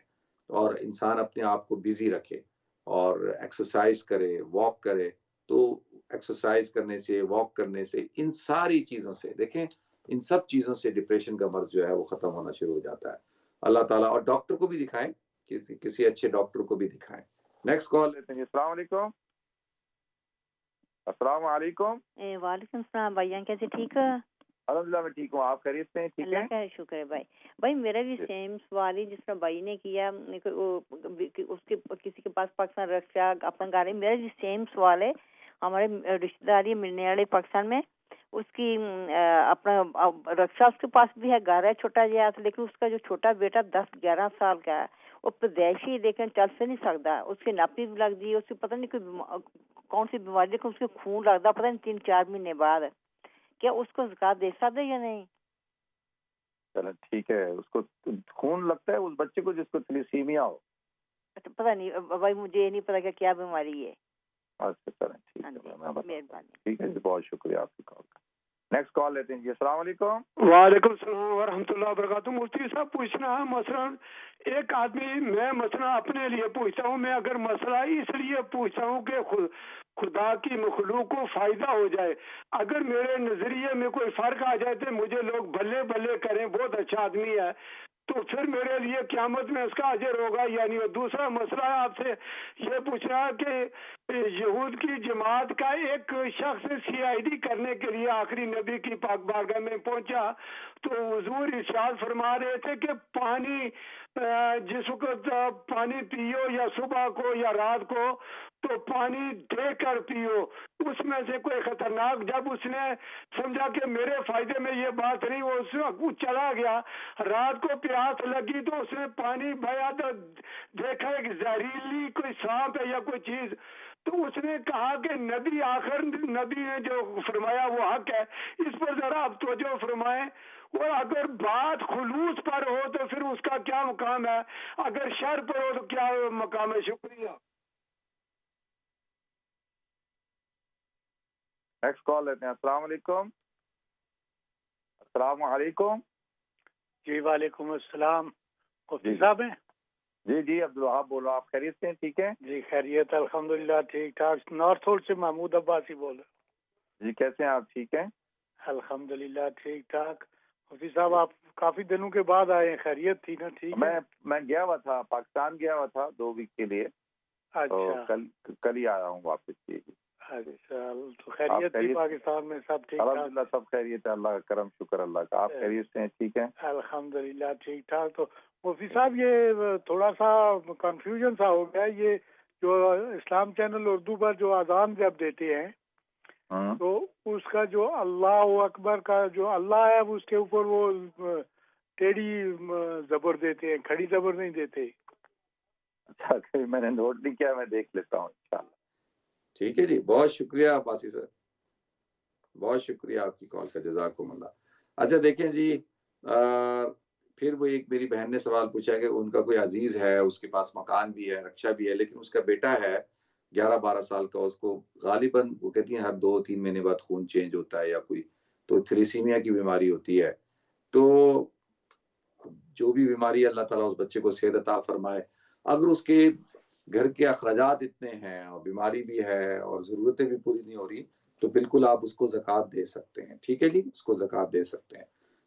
اور انسان اپنے آپ کو بیزی رکھے اور ایکسرسائز کرے، واک کرے. تو ایکسرسائز کرنے سے، واک کرنے سے، ان ساری چیزوں سے، دیکھیں ان سب چیزوں سے ڈپریشن کا مرض جو ہے وہ ختم ہونا شروع ہو جاتا ہے. اللہ تعالیٰ، اور ڈاکٹر کو بھی دکھائیں، کسی اچھے ڈاکٹر کو بھی دکھائیں. نیکسٹ کال لیتے ہیں. السلام علیکم. السلام علیکم. وعلیکم السلام بھائی، کیسے؟ ٹھیک ہے الحمدللہ میں ٹھیک ہوں، آپ خیریت سے ہیں؟ ٹھیک ہے، اللہ کا شکر ہے بھائی. بھائی میرا بھی سیم سوال ہے جس طرح بھائی نے کیا، اس کے کسی کے پاس پاکستان رکشا اپنا گھر ہے. میرا بھی سیم سوال ہے. ہمارے رشتے داری ملنے والے پاکستان میں، اس کی اپنا رکشا اس کے پاس بھی ہے، گھر ہے چھوٹا جہا، لیکن اس کا جو چھوٹا بیٹا 10-11 سال کا ہے، وہ پردیشی لیکن چل سے نہیں سکتا. اس کی ناپی بھی لگ دی، اس کی پتہ نہیں کوئی کون سی بیماری، لیکن اس کے خون لگتا پتہ نہیں 3-4 مہینے بعد. کیا اس کو زکات دے سکتے یا نہیں؟ چلو ٹھیک ہے. اس کو خون لگتا ہے اس بچے کو جس کو تھیلیسیمیا ہو؟ پتہ نہیں بھائی، مجھے یہ نہیں پتا کہ کیا بیماری ہے. اچھا چلیں ٹھیک ہے، مہربانی. ٹھیک ہے جی، بہت شکریہ آپ کی کال کا. نیکسٹ کال لیتے ہیں جی. السلام علیکم. وعلیکم السلام ورحمۃ اللہ وبرکاتہ. مفتی صاحب پوچھنا ہے، مثلا ایک آدمی، میں مثلا اپنے لیے پوچھتا ہوں، میں اگر مسئلہ اس لیے پوچھتا ہوں کہ خدا کی مخلوق کو فائدہ ہو جائے، اگر میرے نظریے میں کوئی فرق آ جائے تو مجھے لوگ بلے بلے کریں بہت اچھا آدمی ہے، تو پھر میرے لیے قیامت میں اس کا اجر ہوگا یعنی. دوسرا مسئلہ ہے آپ سے یہ پوچھنا کہ یہود کی جماعت کا ایک شخص CID کرنے کے لیے آخری نبی کی پاک بارگاہ میں پہنچا، تو حضور ارشاد فرما رہے تھے کہ پانی جس وقت پانی پیو، یا صبح کو یا رات کو، تو پانی دے کر پیو. اس میں سے کوئی خطرناک، جب اس نے سمجھا کہ میرے فائدے میں یہ بات نہیں، وہ اس وقت چلا گیا. رات کو پیاس لگی تو اس نے پانی بھیا تو دیکھا ایک زہریلی کوئی سانپ ہے یا کوئی چیز، تو اس نے کہا کہ نبی، آخر نبی نے جو فرمایا وہ حق ہے، اس پر ذرا آپ توجہ فرمائیں. اور اگر بات خلوص پر ہو تو پھر اس کا کیا مقام ہے، اگر شر پر ہو تو کیا مقام ہے؟ شکریہ. نیکسٹ کال لیتے ہیں. السلام علیکم. السلام علیکم. جی وعلیکم السلام. مفتی صاحب ہیں؟ جی جی عبدالوہاب بولو، آپ خیریت سے ہیں؟ ٹھیک ہے جی خیریت الحمدللہ ٹھیک ٹھاک. نارتھ ہول سے محمود عباسی بول رہے. جی کیسے ہیں آپ؟ ٹھیک ہیں الحمدللہ ٹھیک ٹھاک. مفتی صاحب آپ کافی دنوں کے بعد آئے ہیں، خیریت تھی نا؟ ٹھیک ہے. میں گیا ہوا تھا، پاکستان گیا ہوا تھا 2 ویک کے لیے. اچھا، کل ہی آیا ہوں واپس. جی اچھا، تو خیریت تھی پاکستان میں؟ سب ٹھیک ٹھاک الحمدللہ، سب خیریت ہے، اللہ کا کرم، شکر اللہ کا. آپ خیریت سے ہیں؟ ٹھیک ہے الحمدللہ ٹھیک ٹھاک. تو مفتی صاحب یہ تھوڑا سا کنفیوژن سا ہو گیا، یہ جو اسلام چینل اردو پر جو اذان جب دیتے ہیں تو اس کا جو اللہ اکبر کا جو اللہ ہے اس کے اوپر وہ ٹیڑھی زبر دیتے ہیں، کھڑی زبر نہیں دیتے. اچھا، میں نے نوٹ نہیں کیا، میں دیکھ لیتا ہوں انشاءاللہ. ٹھیک ہے جی، بہت شکریہ عباسی سر، بہت شکریہ آپ کی کال کا، جزاکم اللہ. اچھا دیکھیں جی، پھر وہ ایک میری بہن نے سوال پوچھا کہ ان کا کوئی عزیز ہے، اس کے پاس مکان بھی ہے، رکشا بھی ہے، لیکن اس کا بیٹا ہے 11-12 سال کا، اس کو غالباً وہ کہتی ہیں ہر 2-3 مہینے بعد خون چینج ہوتا ہے یا کوئی تو تھیلیسیمیا کی بیماری ہوتی ہے. تو جو بھی بیماری اللہ تعالیٰ اس بچے کو صحت عطا فرمائے. اگر اس کے گھر کے اخراجات اتنے ہیں اور بیماری بھی ہے اور ضرورتیں بھی پوری نہیں ہو رہی تو بالکل آپ اس کو زکوٰۃ دے سکتے ہیں. ٹھیک ہے جی، اس کو زکوٰۃ دے سکتے ہیں.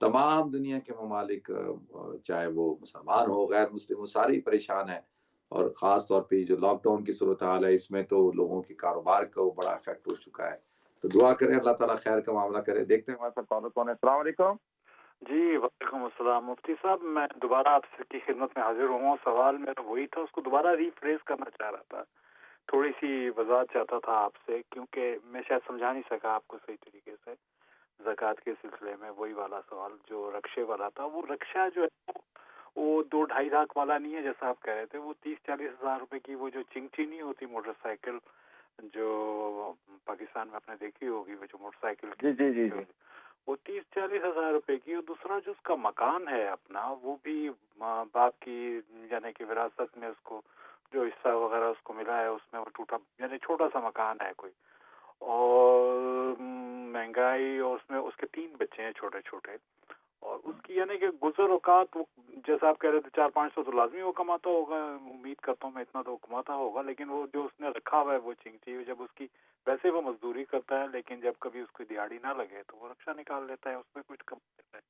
تمام دنیا کے ممالک چاہے وہ مسلمان ہو غیر مسلم ہو سارے پریشان ہیں، اور خاص طور پہ جو لاک ڈاؤن کی صورتحال ہے اس میں تو لوگوں کے کاروبار کو بڑا افیکٹ ہو چکا ہے. تو دعا کریں اللہ تعالیٰ خیر کا معاملہ کرے. دیکھتے ہیں ہمارے ساتھ کالر کون ہے. السلام علیکم. جی وعلیکم السلام. مفتی صاحب میں دوبارہ آپ کی خدمت میں حاضر ہوں. سوال میرا وہی تھا، اس کو دوبارہ ریفریز کرنا چاہ رہا تھا، تھوڑی سی وضاحت چاہتا تھا آپ سے، کیونکہ میں شاید سمجھا نہیں سکا آپ کو صحیح طریقے سے. زکوٰۃ کے سلسلے میں وہی والا سوال جو رکشے والا تھا. وہ رکشہ جو ہے وہ 2-2.5 لاکھ والا نہیں ہے جیسا آپ کہہ رہے تھے. وہ 30-40 ہزار روپے کی وہ جو چنگچی نہیں ہوتی موٹر سائیکل جو پاکستان میں آپ نے دیکھی ہوگی، وہ جو موٹر سائیکل جی وہ 30-40 ہزار روپے کی. اور دوسرا جو اس کا مکان ہے اپنا، وہ بھی باپ کی یعنی کہ وراثت میں اس کو جو حصہ وغیرہ اس کو ملا ہے اس میں وہ ٹوٹا یعنی چھوٹا سا مکان ہے کوئی، اور مہنگائی، اور اس میں اس کے 3 بچے ہیں چھوٹے چھوٹے، اور اس کی یعنی کہ گزر اوقات جیسا آپ کہہ رہے تھے 400-500 تو لازمی وہ کماتا ہوگا، امید کرتا ہوں میں اتنا تو کماتا ہوگا. لیکن وہ جو اس نے رکھا ہوا ہے وہ چنگچی، جب اس کی ویسے وہ مزدوری کرتا ہے لیکن جب کبھی اس کو دیہڑی نہ لگے تو وہ رکشہ نکال لیتا ہے، اس میں کچھ کم دیتا ہے.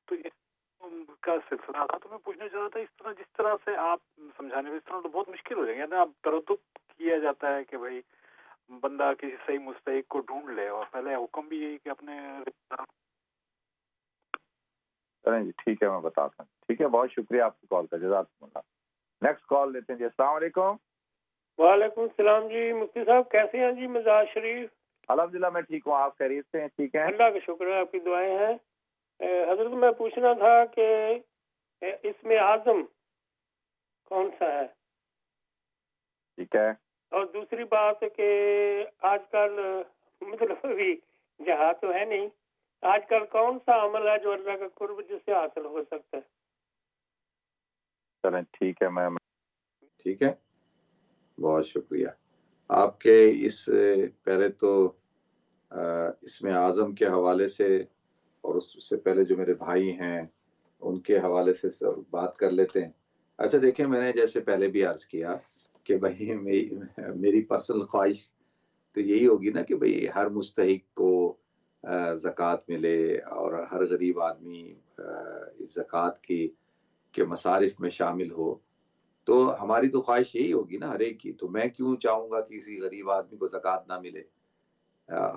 تو اس کا سلسلہ تھا. تو میں پوچھنا چاہ رہا تھا اس طرح جس طرح سے آپ سمجھانے میں اس طرح تو بہت مشکل ہو جائے گا نا. اب تردد کیا جاتا ہے کہ بھائی بندہ کسی صحیح مستحق کو ڈھونڈ لے، اور پہلے حکم بھی یہی کہ اپنے جی. ٹھیک ہے میں بتاتا ہوں. ٹھیک ہے بہت شکریہ آپ کی کال کا، جزاکم اللہ. نیکسٹ کال لیتے ہیں جی. السلام علیکم. وعلیکم السلام جی. مفتی صاحب کیسے ہیں جی؟ مزاج شریف. الحمدللہ میں ٹھیک ہوں، آپ خیریت سے ہیں؟ ٹھیک ہے اللہ کا شکر ہے، آپ کی دعائیں ہیں. حضرت میں پوچھنا تھا کہ اس میں اعظم کون سا ہے؟ ٹھیک ہے. اور دوسری بات کہ آج کل مطلب ابھی جہاد تو ہے نہیں، آج کل کون سا عمل ہے جو اللہ کا قرب جس سے حاصل ہو سکتا ہے؟ چلیں ٹھیک ہے. میں ٹھیک ہے، بہت شکریہ آپ کے اس پہلے تو اس میں اعظم کے حوالے سے، اور اس سے پہلے جو میرے بھائی ہیں ان کے حوالے سے بات کر لیتے ہیں. اچھا دیکھیں، میں نے جیسے پہلے بھی عرض کیا کہ بھائی میری پرسنل خواہش تو یہی ہوگی نا کہ بھئی ہر مستحق کو زکوٰۃ ملے، اور ہر غریب آدمی اس زکوٰۃ کے مصارف میں شامل ہو. تو ہماری تو خواہش یہی ہوگی نا ہر ایک کی. تو میں کیوں چاہوں گا کہ کسی غریب آدمی کو زکوٰۃ نہ ملے؟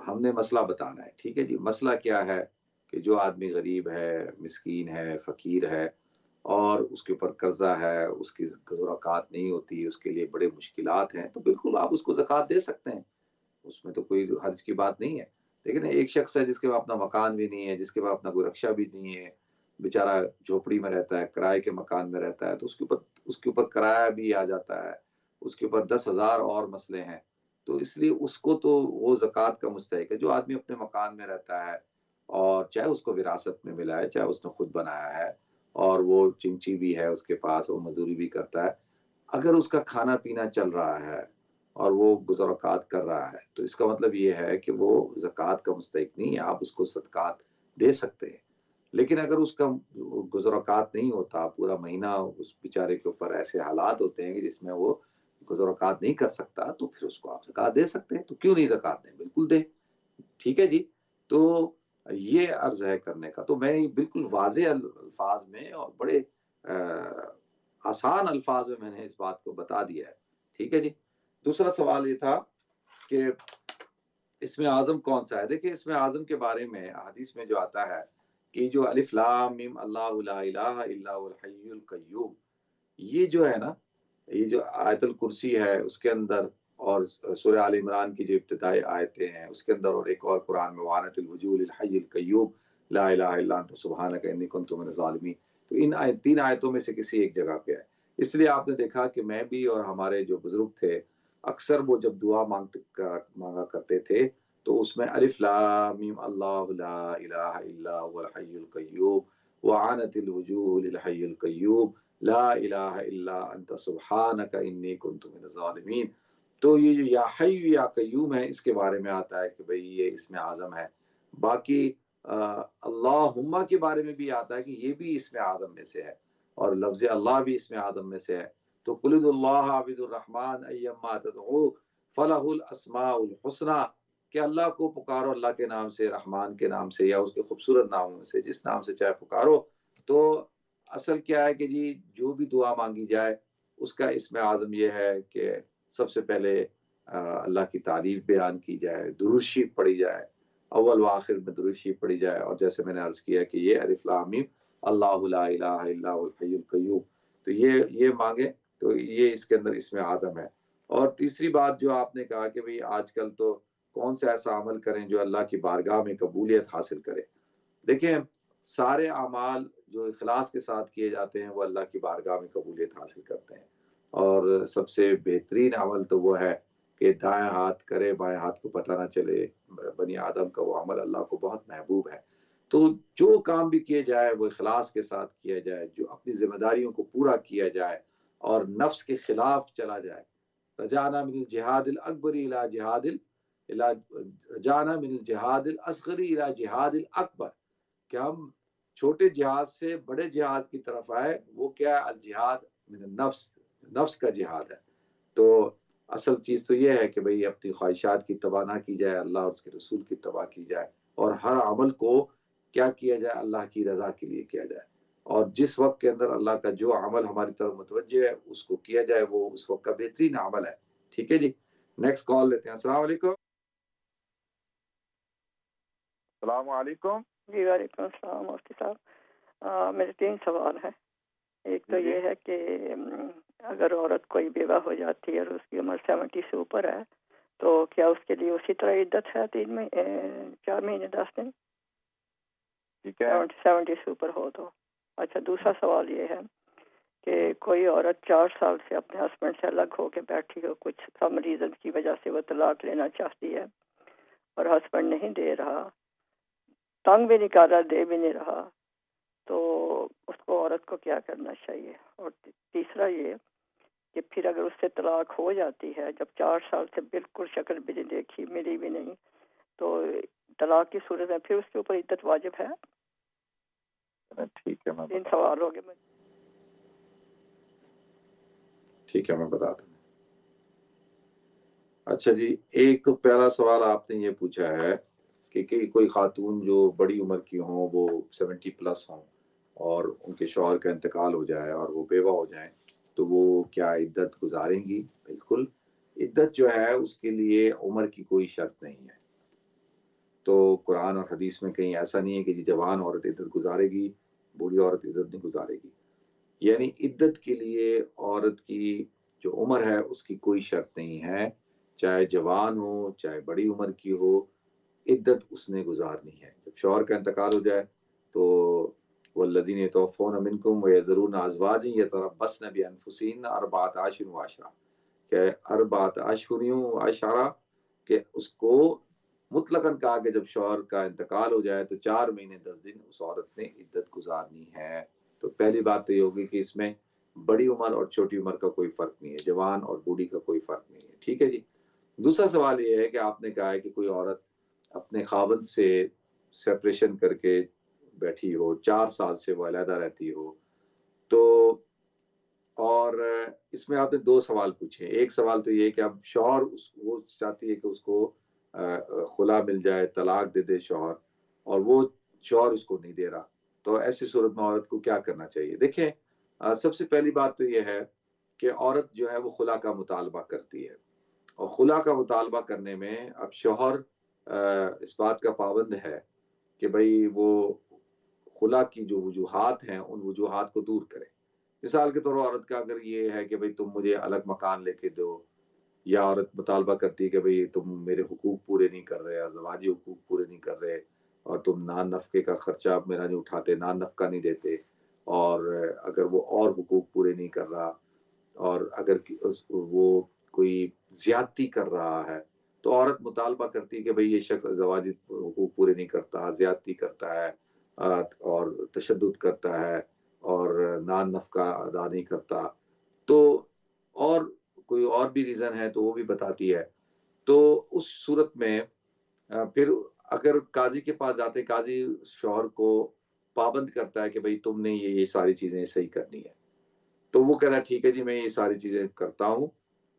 ہم نے مسئلہ بتانا ہے. ٹھیک ہے جی. مسئلہ کیا ہے کہ جو آدمی غریب ہے، مسکین ہے، فقیر ہے، اور اس کے اوپر قرضہ ہے، اس کی گزر اوقات نہیں ہوتی، اس کے لیے بڑے مشکلات ہیں، تو بالکل آپ اس کو زکوٰۃ دے سکتے ہیں، اس میں تو کوئی حرج کی بات نہیں ہے. لیکن ایک شخص ہے جس کے پاس اپنا مکان بھی نہیں ہے، جس کے پاس اپنا کوئی رکشہ بھی نہیں ہے، بیچارہ جھوپڑی میں رہتا ہے، کرائے کے مکان میں رہتا ہے، تو اس کے اوپر کرایہ بھی آ جاتا ہے، اس کے اوپر 10,000 اور مسئلے ہیں. تو اس لیے اس کو تو وہ زکوٰۃ کا مستحق ہے. جو آدمی اپنے مکان میں رہتا ہے، اور چاہے اس کو وراثت میں ملا ہے، چاہے اس نے خود بنایا ہے، اور وہ چنچی بھی ہے اس کے پاس، وہ مزدوری بھی کرتا ہے، اگر اس کا کھانا پینا چل رہا ہے اور وہ گزر اوقات کر رہا ہے، تو اس کا مطلب یہ ہے کہ وہ زکوٰۃ کا مستحق نہیں ہے. آپ اس کو صدقات دے سکتے ہیں. لیکن اگر اس کا گزر اوقات نہیں ہوتا، پورا مہینہ اس بیچارے کے اوپر ایسے حالات ہوتے ہیں کہ جس میں وہ گزر اوقات نہیں کر سکتا، تو پھر اس کو آپ زکوٰۃ دے سکتے ہیں. تو کیوں نہیں زکوٰۃ دیں؟ بالکل دیں. ٹھیک ہے جی. تو یہ عرض ہے کرنے کا. تو میں بالکل واضح الفاظ میں اور بڑے آسان الفاظ میں نے اس بات کو بتا دیا ہے. ٹھیک ہے جی. دوسرا سوال یہ تھا کہ اس میں اعظم کون سا ہے. دیکھیں اس میں اعظم کے بارے میں حدیث میں جو آتا ہے کہ جو الف لام میم اللہ لا الہ الا هو الحی القیوم، یہ جو ہے نا، یہ جو آیت الکرسی ہے اس کے اندر، اور سورہ آل عمران کی جو ابتدائی آیتیں ہیں اس کے اندر، اور ایک اور قرآن میں وعنت الوجوہ للحی القیوم لا الہ الا انت سبحانک انی کنت من الظالمین. تو ان 3 آیتوں میں سے کسی ایک جگہ پہ ہے. اس لیے آپ نے دیکھا کہ میں بھی اور ہمارے جو بزرگ تھے اکثر وہ جب دعا مانگا کرتے تھے تو اس میں الف لام میم اللہ لا الہ الا هو الحی القیوم وعنت الوجوہ للحی القیوم لا الہ الا انت سبحانک انی کنت من الظالمین. تو یہ جو یا حی یا قیوم ہے اس کے بارے میں آتا ہے کہ بھئی یہ اسم اعظم ہے. باقی اللہم کے بارے میں بھی آتا ہے کہ یہ بھی اسم اعظم میں سے ہے، اور لفظ اللہ بھی اسم اعظم میں سے ہے. تو قل ادعوا اللہ عبد الرحمن ایما تدعو فلہ الاسماء الحسنی. کہ اللہ کو پکارو اللہ کے نام سے، رحمان کے نام سے، یا اس کے خوبصورت ناموں سے، جس نام سے چاہے پکارو. تو اصل کیا ہے کہ جی جو بھی دعا مانگی جائے اس کا اسم اعظم یہ ہے کہ سب سے پہلے اللہ کی تعریف بیان کی جائے، درود شریف پڑھی جائے، اول و آخر میں درود شریف پڑھی جائے. اور جیسے میں نے عرض کیا کہ یہ الف لام میم اللہ لا الہ الا هو الحی القیوم، تو یہ مانگے تو یہ اس کے اندر اسم اعظم ہے. اور تیسری بات جو آپ نے کہا کہ بھئی آج کل تو کون سا ایسا عمل کریں جو اللہ کی بارگاہ میں قبولیت حاصل کرے. دیکھیں سارے اعمال جو اخلاص کے ساتھ کیے جاتے ہیں وہ اللہ کی بارگاہ میں قبولیت حاصل کرتے ہیں. اور سب سے بہترین عمل تو وہ ہے کہ دائیں ہاتھ کرے بائیں ہاتھ کو پتہ نہ چلے. بنی آدم کا وہ عمل اللہ کو بہت محبوب ہے. تو جو کام بھی کیے جائے وہ اخلاص کے ساتھ کیا جائے، جو اپنی ذمہ داریوں کو پورا کیا جائے اور نفس کے خلاف چلا جائے. رجعنا من الجہاد الاکبر الى رجعنا من الجہاد الاصغر الى جہاد الاکبر، کہ ہم چھوٹے جہاد سے بڑے جہاد کی طرف آئے. وہ کیا ہے؟ الجہاد من النفس، نفس کا جہاد ہے. تو اصل چیز تو یہ ہے کہ بھئی اپنی خواہشات کی تباہ نہ کی جائے، اللہ اور اس کے رسول کی تباہ کی جائے، اور ہر عمل کو کیا کیا جائے؟ اللہ کی رضا کے لیے کیا جائے. اور جس وقت کے اندر اللہ کا جو عمل ہماری طرف متوجہ ہے اس کو کیا جائے، وہ اس وقت کا بہترین عمل ہے. ٹھیک ہے جی، نیکسٹ کال لیتے ہیں. السلام علیکم. السلام علیکم. جی وعلیکم السلام مفتی صاحب. میرے 3 سوال ہیں. ایک تو یہ ہے کہ اگر عورت کوئی بیوہ ہو جاتی ہے اور اس کی عمر 70 سے اوپر ہے تو کیا اس کے لیے اسی طرح عدت ہے 4 مہینے 10 دن؟ ٹھیک ہے. 70 سے اوپر ہو تو. اچھا، دوسرا سوال یہ ہے کہ کوئی عورت 4 سال سے اپنے ہسبینڈ سے الگ ہو کے بیٹھی ہو، کچھ سم ریزن کی وجہ سے وہ طلاق لینا چاہتی ہے اور ہسبینڈ نہیں دے رہا، تنگ بھی نہیں کر رہا، دے بھی نہیں رہا، تو اس کو عورت کو کیا کرنا چاہیے؟ اور تیسرا یہ کہ پھر اگر اس سے طلاق ہو جاتی ہے، جب 4 سال سے بالکل شکل بھی نہیں دیکھی، ملی بھی نہیں، تو طلاق کی صورت میں پھر اس کے اوپر عدت واجب ہے؟ ٹھیک ہے، 3 سوال ہو گئے. ٹھیک ہے میں بتاتا ہوں. اچھا جی، ایک تو پہلا سوال آپ نے یہ پوچھا ہے کہ کوئی خاتون جو بڑی عمر کی ہوں، وہ 70 پلس ہوں اور ان کے شوہر کا انتقال ہو جائے اور وہ بیوہ ہو جائیں تو وہ کیا عدت گزاریں گی؟ بالکل. عدت جو ہے اس کے لیے عمر کی کوئی شرط نہیں ہے. تو قرآن اور حدیث میں کہیں ایسا نہیں ہے کہ جوان عورت عدت گزارے گی، بوڑھی عورت عدت نہیں گزارے گی. یعنی عدت کے لیے عورت کی جو عمر ہے اس کی کوئی شرط نہیں ہے، چاہے جوان ہو چاہے بڑی عمر کی ہو، عدت اس نے گزارنی ہے. جب شوہر کا انتقال ہو جائے تو والذین یتوفون منکم ویذرون ازواجا یتربصن بانفسہن 4 اشہر وعشرہ، کہ 4 اشہر وعشرہ، کہ اس کو مطلقاً کہا کہ جب شوہر کا انتقال ہو جائے تو 4 مہینے 10 دن اس عورت نے عدت گزارنی ہے. تو پہلی بات تو یہ ہوگی کہ اس میں بڑی عمر اور چھوٹی عمر کا کوئی فرق نہیں ہے، جوان اور بوڑھی کا کوئی فرق نہیں ہے. ٹھیک ہے جی. دوسرا سوال یہ ہے کہ آپ نے کہا ہے کہ کوئی عورت اپنے خاوند سے سیپریشن کر کے بیٹھی ہو، 4 سال سے وہ علیحدہ رہتی ہو، تو اور اس میں آپ نے 2 سوال پوچھے. ایک سوال تو یہ کہ اب شوہر وہ چاہتی ہے کہ اس کو خلا مل جائے، طلاق دے دے شوہر، اور وہ شوہر اس کو نہیں دے رہا، تو ایسی صورت میں عورت کو کیا کرنا چاہیے؟ دیکھیں سب سے پہلی بات تو یہ ہے کہ عورت جو ہے وہ خلا کا مطالبہ کرتی ہے، اور خلا کا مطالبہ کرنے میں اب شوہر اس بات کا پابند ہے کہ بھئی وہ خلا کی جو وجوہات ہیں ان وجوہات کو دور کرے. مثال کے طور پر عورت کا اگر یہ ہے کہ بھئی تم مجھے الگ مکان لے کے دو، یا عورت مطالبہ کرتی ہے کہ بھئی تم میرے حقوق پورے نہیں کر رہے، ازواجی حقوق پورے نہیں کر رہے، اور تم نان نفقے کا خرچہ میرا نہیں اٹھاتے، نان نفقہ نہیں دیتے، اور اگر وہ اور حقوق پورے نہیں کر رہا، اور اگر وہ کوئی زیادتی کر رہا ہے، تو عورت مطالبہ کرتی ہے کہ بھئی یہ شخص ازواجی حقوق پورے نہیں کرتا، زیادتی کرتا ہے، اور تشدد کرتا ہے، اور نان نفقہ ادا نہیں کرتا، تو اور کوئی اور بھی ریزن ہے تو وہ بھی بتاتی ہے. تو اس صورت میں پھر اگر قاضی کے پاس جاتے، قاضی شوہر کو پابند کرتا ہے کہ بھئی تم نے یہ ساری چیزیں صحیح کرنی ہے، تو وہ کہہ رہا ہے ٹھیک ہے جی میں یہ ساری چیزیں کرتا ہوں،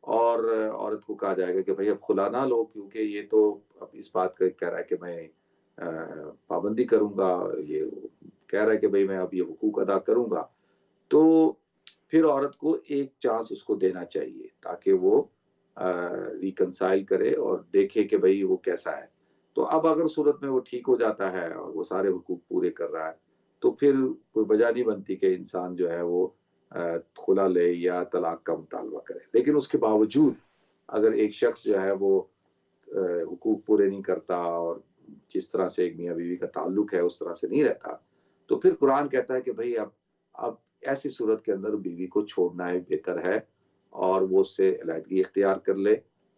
اور عورت کو کہا جائے گا کہ بھائی اب خلا نہ لو، کیونکہ یہ تو اب اس بات کا کہہ رہا ہے کہ میں پابندی کروں گا، یہ کہہ رہا ہے کہ بھائی میں اب یہ حقوق ادا کروں گا، تو پھر عورت کو ایک چانس اس کو دینا چاہیے تاکہ وہ ریکنسائل کرے اور دیکھے کہ بھائی وہ کیسا ہے. تو اب اگر صورت میں وہ ٹھیک ہو جاتا ہے اور وہ سارے حقوق پورے کر رہا ہے تو پھر کوئی وجہ نہیں بنتی کہ انسان جو ہے وہ خلا لے یا طلاق کا مطالبہ کرے. لیکن اس کے باوجود اگر ایک شخص جو ہے وہ حقوق پورے نہیں کرتا اور جس طرح سے ایک میاں بیوی کا تعلق ہے اس طرح سے نہیں رہتا، تو پھر قرآن کہتا ہے کہ بھائی اب ایسی صورت کے اندر بیوی کو چھوڑنا ہی بہتر ہے اور وہ اس سے علیحدگی اختیار کر لے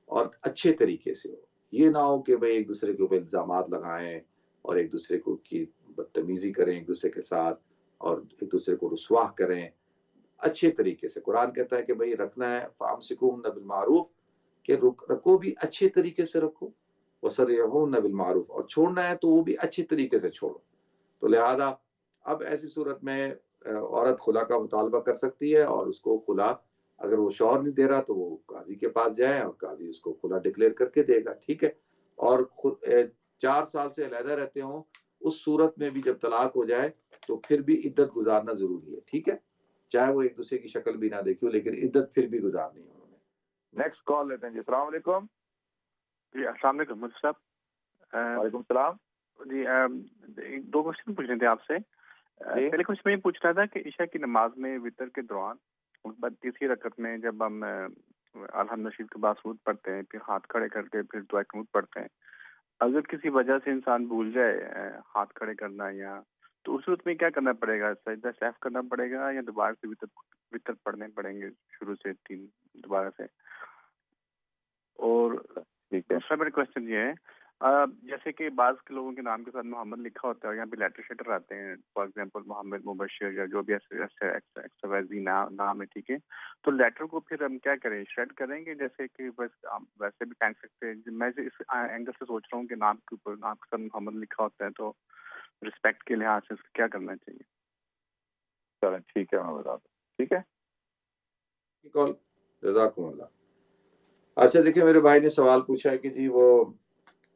اور اچھے طریقے سے ہو. یہ نہ ہو کہ بھائی ایک دوسرے کے اوپر الزامات لگائیں اور ایک دوسرے کو کی بدتمیزی کریں ایک دوسرے کے ساتھ اور ایک دوسرے کو رسوا کریں. اچھے طریقے سے قرآن کہتا ہے کہ بھائی رکھنا ہے فامسکوہن بالمعروف، کہ رکھو بھی اچھے طریقے سے رکھو، وسرحوہن بالمعروف، اور چھوڑنا ہے تو وہ بھی اچھے طریقے سے چھوڑو. تو لہذا اب ایسی صورت میں عورت خلا کا مطالبہ کر سکتی ہے اور اس کو خلا اگر وہ شوہر نہیں دے رہا تو وہ قاضی کے پاس جائے اور قاضی اس کو خلا ڈکلیئر کر کے دے گا. ٹھیک ہے. اور 4 سال سے علیحدہ رہتے ہوں اس صورت میں بھی جب طلاق ہو جائے تو پھر بھی عدت گزارنا ضروری ہے. ٹھیک ہے. چاہے وہ ایک دوسرے کی شکل بھی نہ دیکھی ہو لیکن عدت پھر بھی گزارنی ہے انہوں نے. نیکسٹ کال لیتے ہیں جی. السلام علیکم. جی السلام علیکم مفتی صاحب. وعلیکم السلام. جی 2 کوشچن پوچھنے تھے آپ سے. پہلے کوشچن میں یہ پوچھ رہا تھا کہ عشاء کی نماز میں وطر کے دوران اس بعد تیسری رکعت میں جب ہم الحمد شریف کے بعد سورت پڑھتے ہیں، پھر ہاتھ کھڑے کر کے پھر دعا قنوت پڑھتے ہیں، اگر کسی وجہ سے انسان بھول جائے ہاتھ کھڑے کرنا یا تو اس صورت میں کیا کرنا پڑے گا؟ سجدہ سہو کرنا پڑے گا یا دوبارہ سے وطر پڑھنے پڑیں گے شروع سے 3 دوبارہ سے؟ اور دوسرا میرا کوشچن یہ ہے جیسے کہ بعض کے لوگوں کے نام کے ساتھ محمد لکھا ہوتا ہے، یہاں پہ لیٹر شیٹر آتے ہیں، فار ایگزامپل محمد مبشر یا جو بھی ایسے نام ہے، ٹھیک ہے، تو لیٹر کو پھر ہم کیا کریں؟ شریڈ کریں گے جیسے کہ بس ویسے بھی ٹینک سکتے ہیں؟ میں اس اینگل سے سوچ رہا ہوں کہ نام کے اوپر نام کے ساتھ محمد لکھا ہوتا ہے تو رسپیکٹ کے لحاظ سے کیا کرنا چاہیے؟ چلیں ٹھیک ہے، میں بتا دوں. ٹھیک ہے. جزاکم اللہ. اچھا دیکھیں میرے بھائی نے سوال پوچھا ہے کہ جی وہ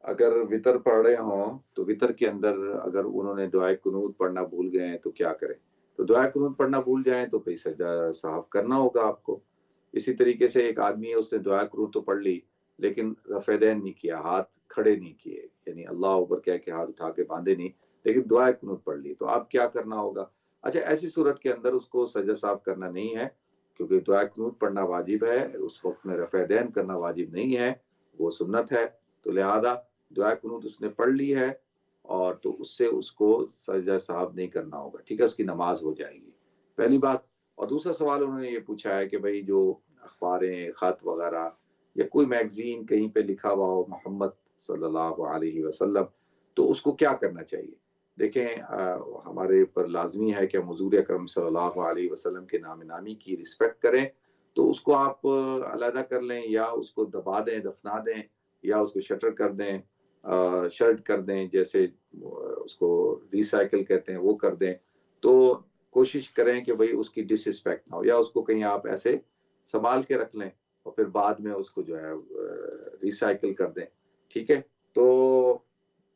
اگر وطر پڑھ رہے ہوں تو وطر کے اندر اگر انہوں نے دعائے قنوت پڑھنا بھول گئے ہیں تو کیا کریں؟ تو دعائے قنوت پڑھنا بھول جائیں تو پھر سجدہ سہو کرنا ہوگا آپ کو. اسی طریقے سے ایک آدمی ہے اس نے دعائے قنوت تو پڑھ لی لیکن رفع دین نہیں کیا، ہاتھ کھڑے نہیں کیے، یعنی اللہ اوپر کہہ کے ہاتھ اٹھا کے باندھے نہیں، لیکن دعائے قنوت پڑھ لی، تو اب کیا کرنا ہوگا؟ اچھا ایسی صورت کے اندر اس کو سجدہ سہو کرنا نہیں ہے کیونکہ دعائے قنوت پڑھنا واجب ہے، اس وقت میں رفع دین کرنا واجب نہیں ہے، وہ سنت ہے. تو لہذا دعائے قنوت اس نے پڑھ لی ہے اور تو اس سے اس کو سجدہ سہو نہیں کرنا ہوگا. ٹھیک ہے. اس کی نماز ہو جائے گی، پہلی بات. اور دوسرا سوال انہوں نے یہ پوچھا ہے کہ بھائی جو اخباریں خط وغیرہ یا کوئی میگزین کہیں پہ لکھا ہوا ہو محمد صلی اللہ علیہ وسلم تو اس کو کیا کرنا چاہیے؟ دیکھیں ہمارے پر لازمی ہے کہ ہم حضور اکرم صلی اللہ علیہ وسلم کے نام نامی کی رسپیکٹ کریں، تو اس کو آپ علیحدہ کر لیں یا اس کو دبا دیں، دفنا دیں، یا اس کو شٹر کر دیں، شرٹ کر دیں، جیسے اس کو ریسائیکل کہتے ہیں وہ کر دیں. تو کوشش کریں کہ بھئی اس کی ڈس رسپیکٹ نہ ہو، یا اس کو کہیں آپ ایسے سنبھال کے رکھ لیں اور پھر بعد میں اس کو جو ہے ریسائیکل کر دیں. ٹھیک ہے. تو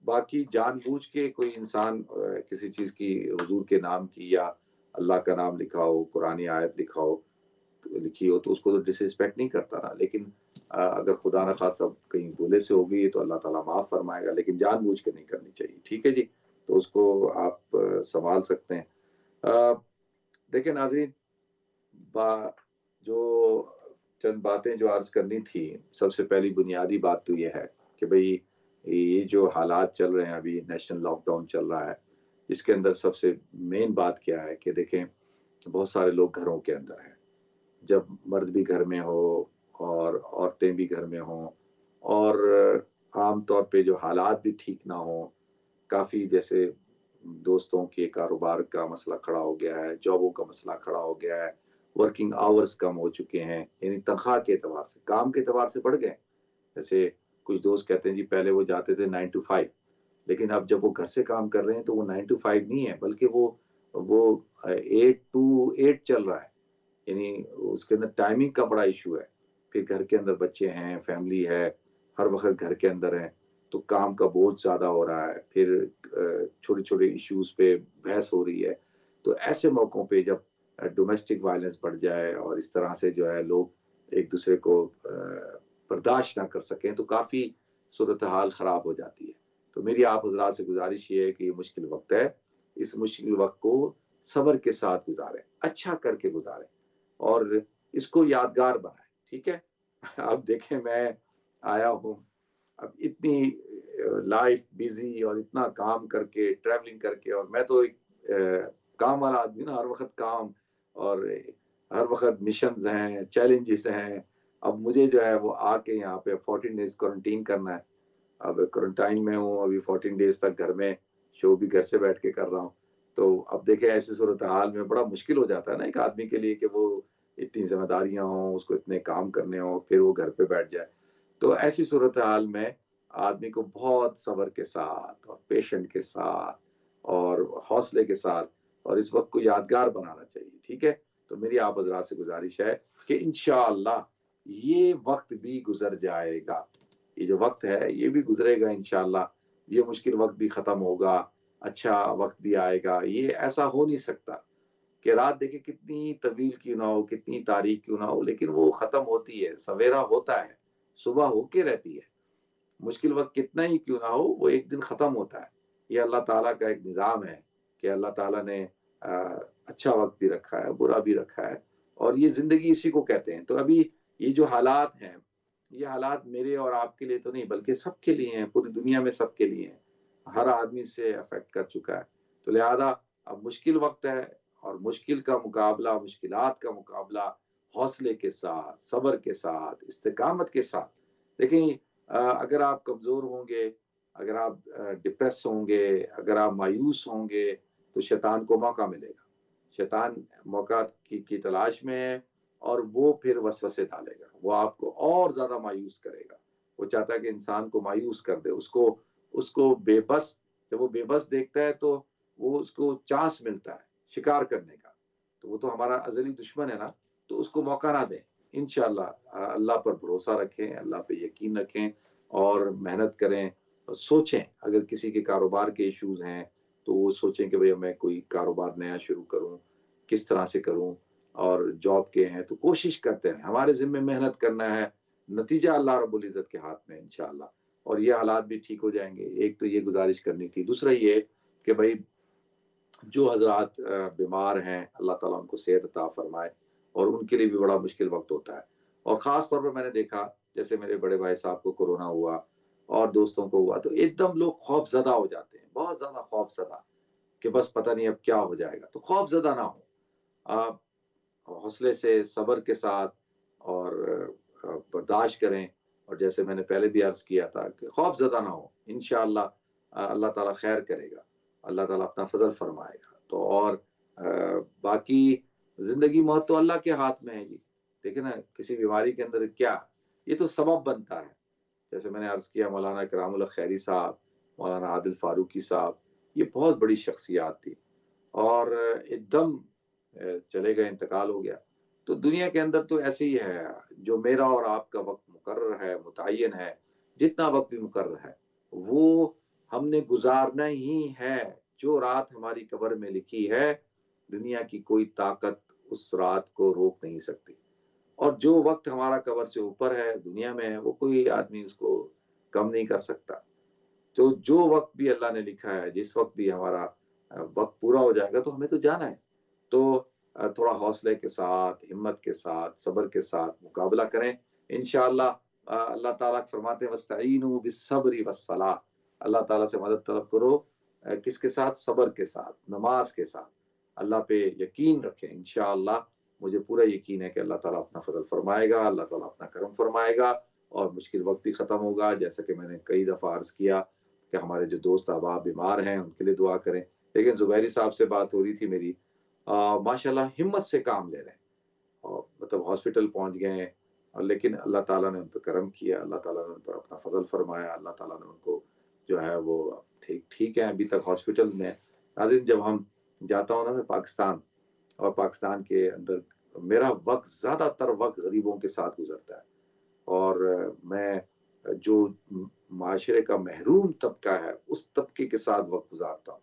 باقی جان بوجھ کے کوئی انسان کسی چیز کی حضور کے نام کی یا اللہ کا نام لکھا ہو، قرآنی آیت لکھی ہو تو اس کو تو ڈس رسپیکٹ نہیں کرتا نا. لیکن اگر خدا نہ خواستہ کہیں بھولے سے ہوگی تو اللہ تعالیٰ معاف فرمائے گا، لیکن جان بوجھ کے نہیں کرنی چاہیے. ٹھیک ہے جی. تو اس کو آپ سنبھال سکتے ہیں. دیکھیں ناظرین، جو چند باتیں جو عرض کرنی تھی، سب سے پہلی بنیادی بات تو یہ ہے کہ بھئی یہ جو حالات چل رہے ہیں، ابھی نیشنل لاک ڈاؤن چل رہا ہے، اس کے اندر سب سے مین بات کیا ہے کہ دیکھیں بہت سارے لوگ گھروں کے اندر ہیں. جب مرد بھی گھر میں ہو اور عورتیں بھی گھر میں ہوں اور عام طور پہ جو حالات بھی ٹھیک نہ ہوں، کافی جیسے دوستوں کے کاروبار کا مسئلہ کھڑا ہو گیا ہے، جابوں کا مسئلہ کھڑا ہو گیا ہے، ورکنگ آورز کم ہو چکے ہیں، یعنی تنخواہ کے اعتبار سے، کام کے اعتبار سے بڑھ گئے. جیسے کچھ دوست کہتے ہیں جی پہلے وہ جاتے تھے 9 to 5، لیکن اب جب وہ گھر سے کام کر رہے ہیں تو وہ 9 to 5 نہیں ہے، بلکہ وہ 8 to 8 چل رہا ہے. یعنی اس کے اندر ٹائمنگ کا بڑا ایشو ہے. پھر گھر کے اندر بچے ہیں، فیملی ہے، ہر وقت گھر کے اندر ہیں، تو کام کا بوجھ زیادہ ہو رہا ہے، پھر چھوٹے چھوٹے ایشوز پہ بحث ہو رہی ہے. تو ایسے موقعوں پہ جب ڈومیسٹک وائلنس بڑھ جائے اور اس طرح سے جو ہے لوگ ایک دوسرے کو برداشت نہ کر سکیں تو کافی صورتحال خراب ہو جاتی ہے. تو میری آپ حضرات سے گزارش یہ ہے کہ یہ مشکل وقت ہے، اس مشکل وقت کو صبر کے ساتھ گزاریں، اچھا کر کے گزاریں اور اس کو یادگار بنائیں. ٹھیک ہے؟ اب دیکھیں میں آیا ہوں، اب اتنی لائف بیزی اور اتنا کام کر کے ٹریولنگ کر کے، اور میں تو ایک کام والا آدمی نا، ہر وقت کام اور ہر وقت مشنز ہیں، چیلنجز ہیں. اب مجھے جو ہے وہ آ کے یہاں پہ 14 ڈیز کوارنٹین کرنا ہے. اب کوارنٹائن میں ہوں، ابھی 14 ڈیز تک گھر میں، شو بھی گھر سے بیٹھ کے کر رہا ہوں. تو اب دیکھیں ایسی صورتحال میں بڑا مشکل ہو جاتا ہے نا ایک آدمی کے لیے کہ وہ اتنی ذمہ داریاں ہوں، اس کو اتنے کام کرنے ہوں، پھر وہ گھر پہ بیٹھ جائے. تو ایسی صورتحال میں آدمی کو بہت صبر کے ساتھ اور پیشنٹ کے ساتھ اور حوصلے کے ساتھ اور اس وقت کو یادگار بنانا چاہیے. ٹھیک ہے؟ تو میری آپ حضرات سے گزارش ہے کہ انشاءاللہ یہ وقت بھی گزر جائے گا. یہ جو وقت ہے یہ بھی گزرے گا انشاءاللہ. یہ مشکل وقت بھی ختم ہوگا، اچھا وقت بھی آئے گا. یہ ایسا ہو نہیں سکتا کہ رات دیکھیں کتنی طویل کیوں نہ ہو، کتنی تاریک کیوں نہ ہو، لیکن وہ ختم ہوتی ہے، سویرا ہوتا ہے، صبح ہو کے رہتی ہے. مشکل وقت کتنا ہی کیوں نہ ہو وہ ایک دن ختم ہوتا ہے. یہ اللہ تعالیٰ کا ایک نظام ہے کہ اللہ تعالیٰ نے اچھا وقت بھی رکھا ہے، برا بھی رکھا ہے، اور یہ زندگی اسی کو کہتے ہیں. تو ابھی یہ جو حالات ہیں، یہ حالات میرے اور آپ کے لیے تو نہیں بلکہ سب کے لیے ہیں، پوری دنیا میں سب کے لیے ہیں. ہر آدمی سے افیکٹ کر چکا ہے. تو لہذا اب مشکل وقت ہے اور مشکل کا مقابلہ، مشکلات کا مقابلہ حوصلے کے ساتھ، صبر کے ساتھ، استقامت کے ساتھ. دیکھیں اگر آپ کمزور ہوں گے، اگر آپ ڈپریس ہوں گے، اگر آپ مایوس ہوں گے تو شیطان کو موقع ملے گا. شیطان موقع کی تلاش میں ہے اور وہ پھر وسوسے ڈالے گا، وہ آپ کو اور زیادہ مایوس کرے گا. وہ چاہتا ہے کہ انسان کو مایوس کر دے، اس کو بے بس، جب وہ بے بس دیکھتا ہے تو وہ اس کو چانس ملتا ہے شکار کرنے کا. تو وہ تو ہمارا ازلی دشمن ہے نا، تو اس کو موقع نہ دیں. انشاءاللہ اللہ پر بھروسہ رکھیں، اللہ پہ یقین رکھیں اور محنت کریں اور سوچیں. اگر کسی کے کاروبار کے ایشوز ہیں تو وہ سوچیں کہ بھئی میں کوئی کاروبار نیا شروع کروں، کس طرح سے کروں، اور جاب کے ہیں تو کوشش کرتے ہیں. ہمارے ذمہ محنت کرنا ہے، نتیجہ اللہ رب العزت کے ہاتھ میں انشاءاللہ، اور یہ حالات بھی ٹھیک ہو جائیں گے. ایک تو یہ گزارش کرنی تھی. دوسرا یہ کہ بھئی جو حضرات بیمار ہیں اللہ تعالیٰ ان کو صحت عطا فرمائے، اور ان کے لیے بھی بڑا مشکل وقت ہوتا ہے. اور خاص طور پر میں نے دیکھا جیسے میرے بڑے بھائی صاحب کو کورونا ہوا اور دوستوں کو ہوا تو ایک دم لوگ خوف زدہ ہو جاتے ہیں، بہت زیادہ خوف زدہ کہ بس پتہ نہیں اب کیا ہو جائے گا. تو خوف زدہ نہ ہو، آپ حوصلے سے صبر کے ساتھ اور برداشت کریں. اور جیسے میں نے پہلے بھی عرض کیا تھا کہ خوف زدہ نہ ہو، انشاءاللہ اللہ تعالیٰ خیر کرے گا، اللہ تعالیٰ اپنا فضل فرمائے گا. تو اور باقی زندگی موت تو اللہ کے ہاتھ میں ہے جی. دیکھیں نا کسی بیماری کے اندر کیا، یہ تو سبب بنتا ہے. جیسے میں نے عرض کیا مولانا کرام اللہ خیری صاحب، مولانا عادل فاروقی صاحب، یہ بہت بڑی شخصیات تھی اور ایک دم چلے گئے، انتقال ہو گیا. تو دنیا کے اندر تو ایسے ہی ہے، جو میرا اور آپ کا وقت مقرر ہے، متعین ہے، جتنا وقت بھی مقرر ہے وہ ہم نے گزارنا ہی ہے. جو رات ہماری قبر میں لکھی ہے دنیا کی کوئی طاقت اس رات کو روک نہیں سکتی. اور جو وقت ہمارا قبر سے اوپر ہے دنیا میں ہے وہ کوئی آدمی اس کو کم نہیں کر سکتا. تو جو وقت بھی اللہ نے لکھا ہے، جس وقت بھی ہمارا وقت پورا ہو جائے گا تو ہمیں تو جانا ہے. تو تھوڑا حوصلے کے ساتھ، ہمت کے ساتھ، صبر کے ساتھ مقابلہ کریں انشاءاللہ. اللہ تعالیٰ فرماتے ہیں وَاسْتَعِینُوا بِالصَّبْرِ وَالصَّلَاةِ، اللہ تعالیٰ سے مدد طلب کرو. کس کے ساتھ؟ صبر کے ساتھ، نماز کے ساتھ. اللہ پہ یقین رکھیں. انشاءاللہ مجھے پورا یقین ہے کہ اللہ تعالیٰ اپنا فضل فرمائے گا، اللہ تعالیٰ اپنا کرم فرمائے گا اور مشکل وقت بھی ختم ہوگا. جیسا کہ میں نے کئی دفعہ عرض کیا کہ ہمارے جو دوست احباب بیمار ہیں ان کے لیے دعا کریں. لیکن زبیری صاحب سے بات ہو رہی تھی میری، ماشاءاللہ ہمت سے کام لے رہے ہیں اور مطلب ہاسپٹل پہنچ گئے ہیں، لیکن اللہ تعالیٰ نے ان پہ کرم کیا، اللہ تعالیٰ نے ان پر اپنا فضل فرمایا، اللہ تعالیٰ نے ان کو جو ہے وہ ٹھیک ہے ابھی تک ہاسپٹل میں. ناظرین جب ہم جاتا ہوں نا میں پاکستان، اور پاکستان کے اندر میرا وقت زیادہ تر وقت غریبوں کے ساتھ گزرتا ہے. اور میں جو معاشرے کا محروم طبقہ ہے اس طبقے کے ساتھ وقت گزارتا ہوں.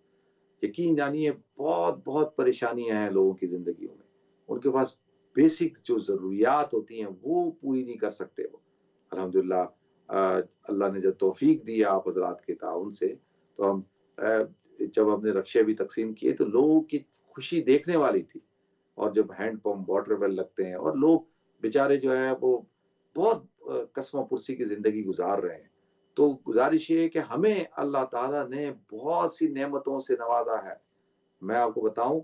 یقین جانیے بہت بہت پریشانیاں ہیں لوگوں کی زندگیوں میں، ان کے پاس بیسک جو ضروریات ہوتی ہیں وہ پوری نہیں کر سکتے وہ. الحمدللہ اللہ نے جو توفیق دی آپ حضرات کے تعاون سے، تو ہم جب ہم نے رکشے بھی تقسیم کیے تو لوگوں کی خوشی دیکھنے والی تھی. اور جب ہینڈ پمپ واٹر ویل لگتے ہیں اور لوگ بیچارے جو ہے وہ بہت قسم پرسی کی زندگی گزار رہے ہیں، تو گزارش یہ ہے کہ ہمیں اللہ تعالیٰ نے بہت سی نعمتوں سے نوازا ہے. میں آپ کو بتاؤں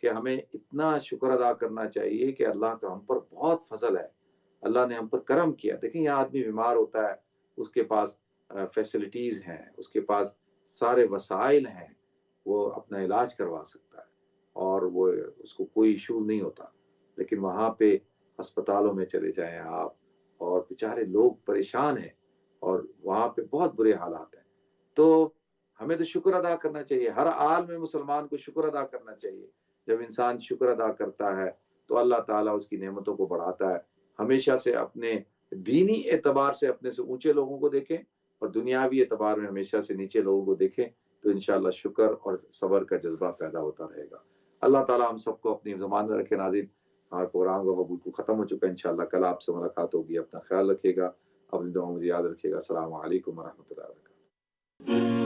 کہ ہمیں اتنا شکر ادا کرنا چاہیے کہ اللہ کا ہم پر بہت فضل ہے، اللہ نے ہم پر کرم کیا. دیکھیں یہ آدمی بیمار ہوتا ہے، اس کے پاس فیسلٹیز ہیں، اس کے پاس سارے وسائل ہیں، وہ اپنا علاج کروا سکتا ہے اور وہ اس کو کوئی ایشو نہیں ہوتا. لیکن وہاں پہ ہسپتالوں میں چلے جائیں آپ اور بیچارے لوگ پریشان ہیں اور وہاں پہ بہت برے حالات ہیں. تو ہمیں تو شکر ادا کرنا چاہیے، ہر حال میں مسلمان کو شکر ادا کرنا چاہیے. جب انسان شکر ادا کرتا ہے تو اللہ تعالیٰ اس کی نعمتوں کو بڑھاتا ہے. ہمیشہ سے اپنے دینی اعتبار سے اپنے سے اونچے لوگوں کو دیکھیں اور دنیاوی اعتبار میں ہمیشہ سے نیچے لوگوں کو دیکھیں، تو انشاءاللہ شکر اور صبر کا جذبہ پیدا ہوتا رہے گا. اللہ تعالیٰ ہم سب کو اپنی زبان میں رکھے. ناظرین ہمارا پروگرام کا وقت بالکل ختم ہو چکا ہے. انشاءاللہ کل آپ سے ملاقات ہوگی. اپنا خیال رکھیے گا، اپنی دعاؤں میں یاد رکھیے گا. السلام علیکم ورحمۃ اللہ وبرکاتہ.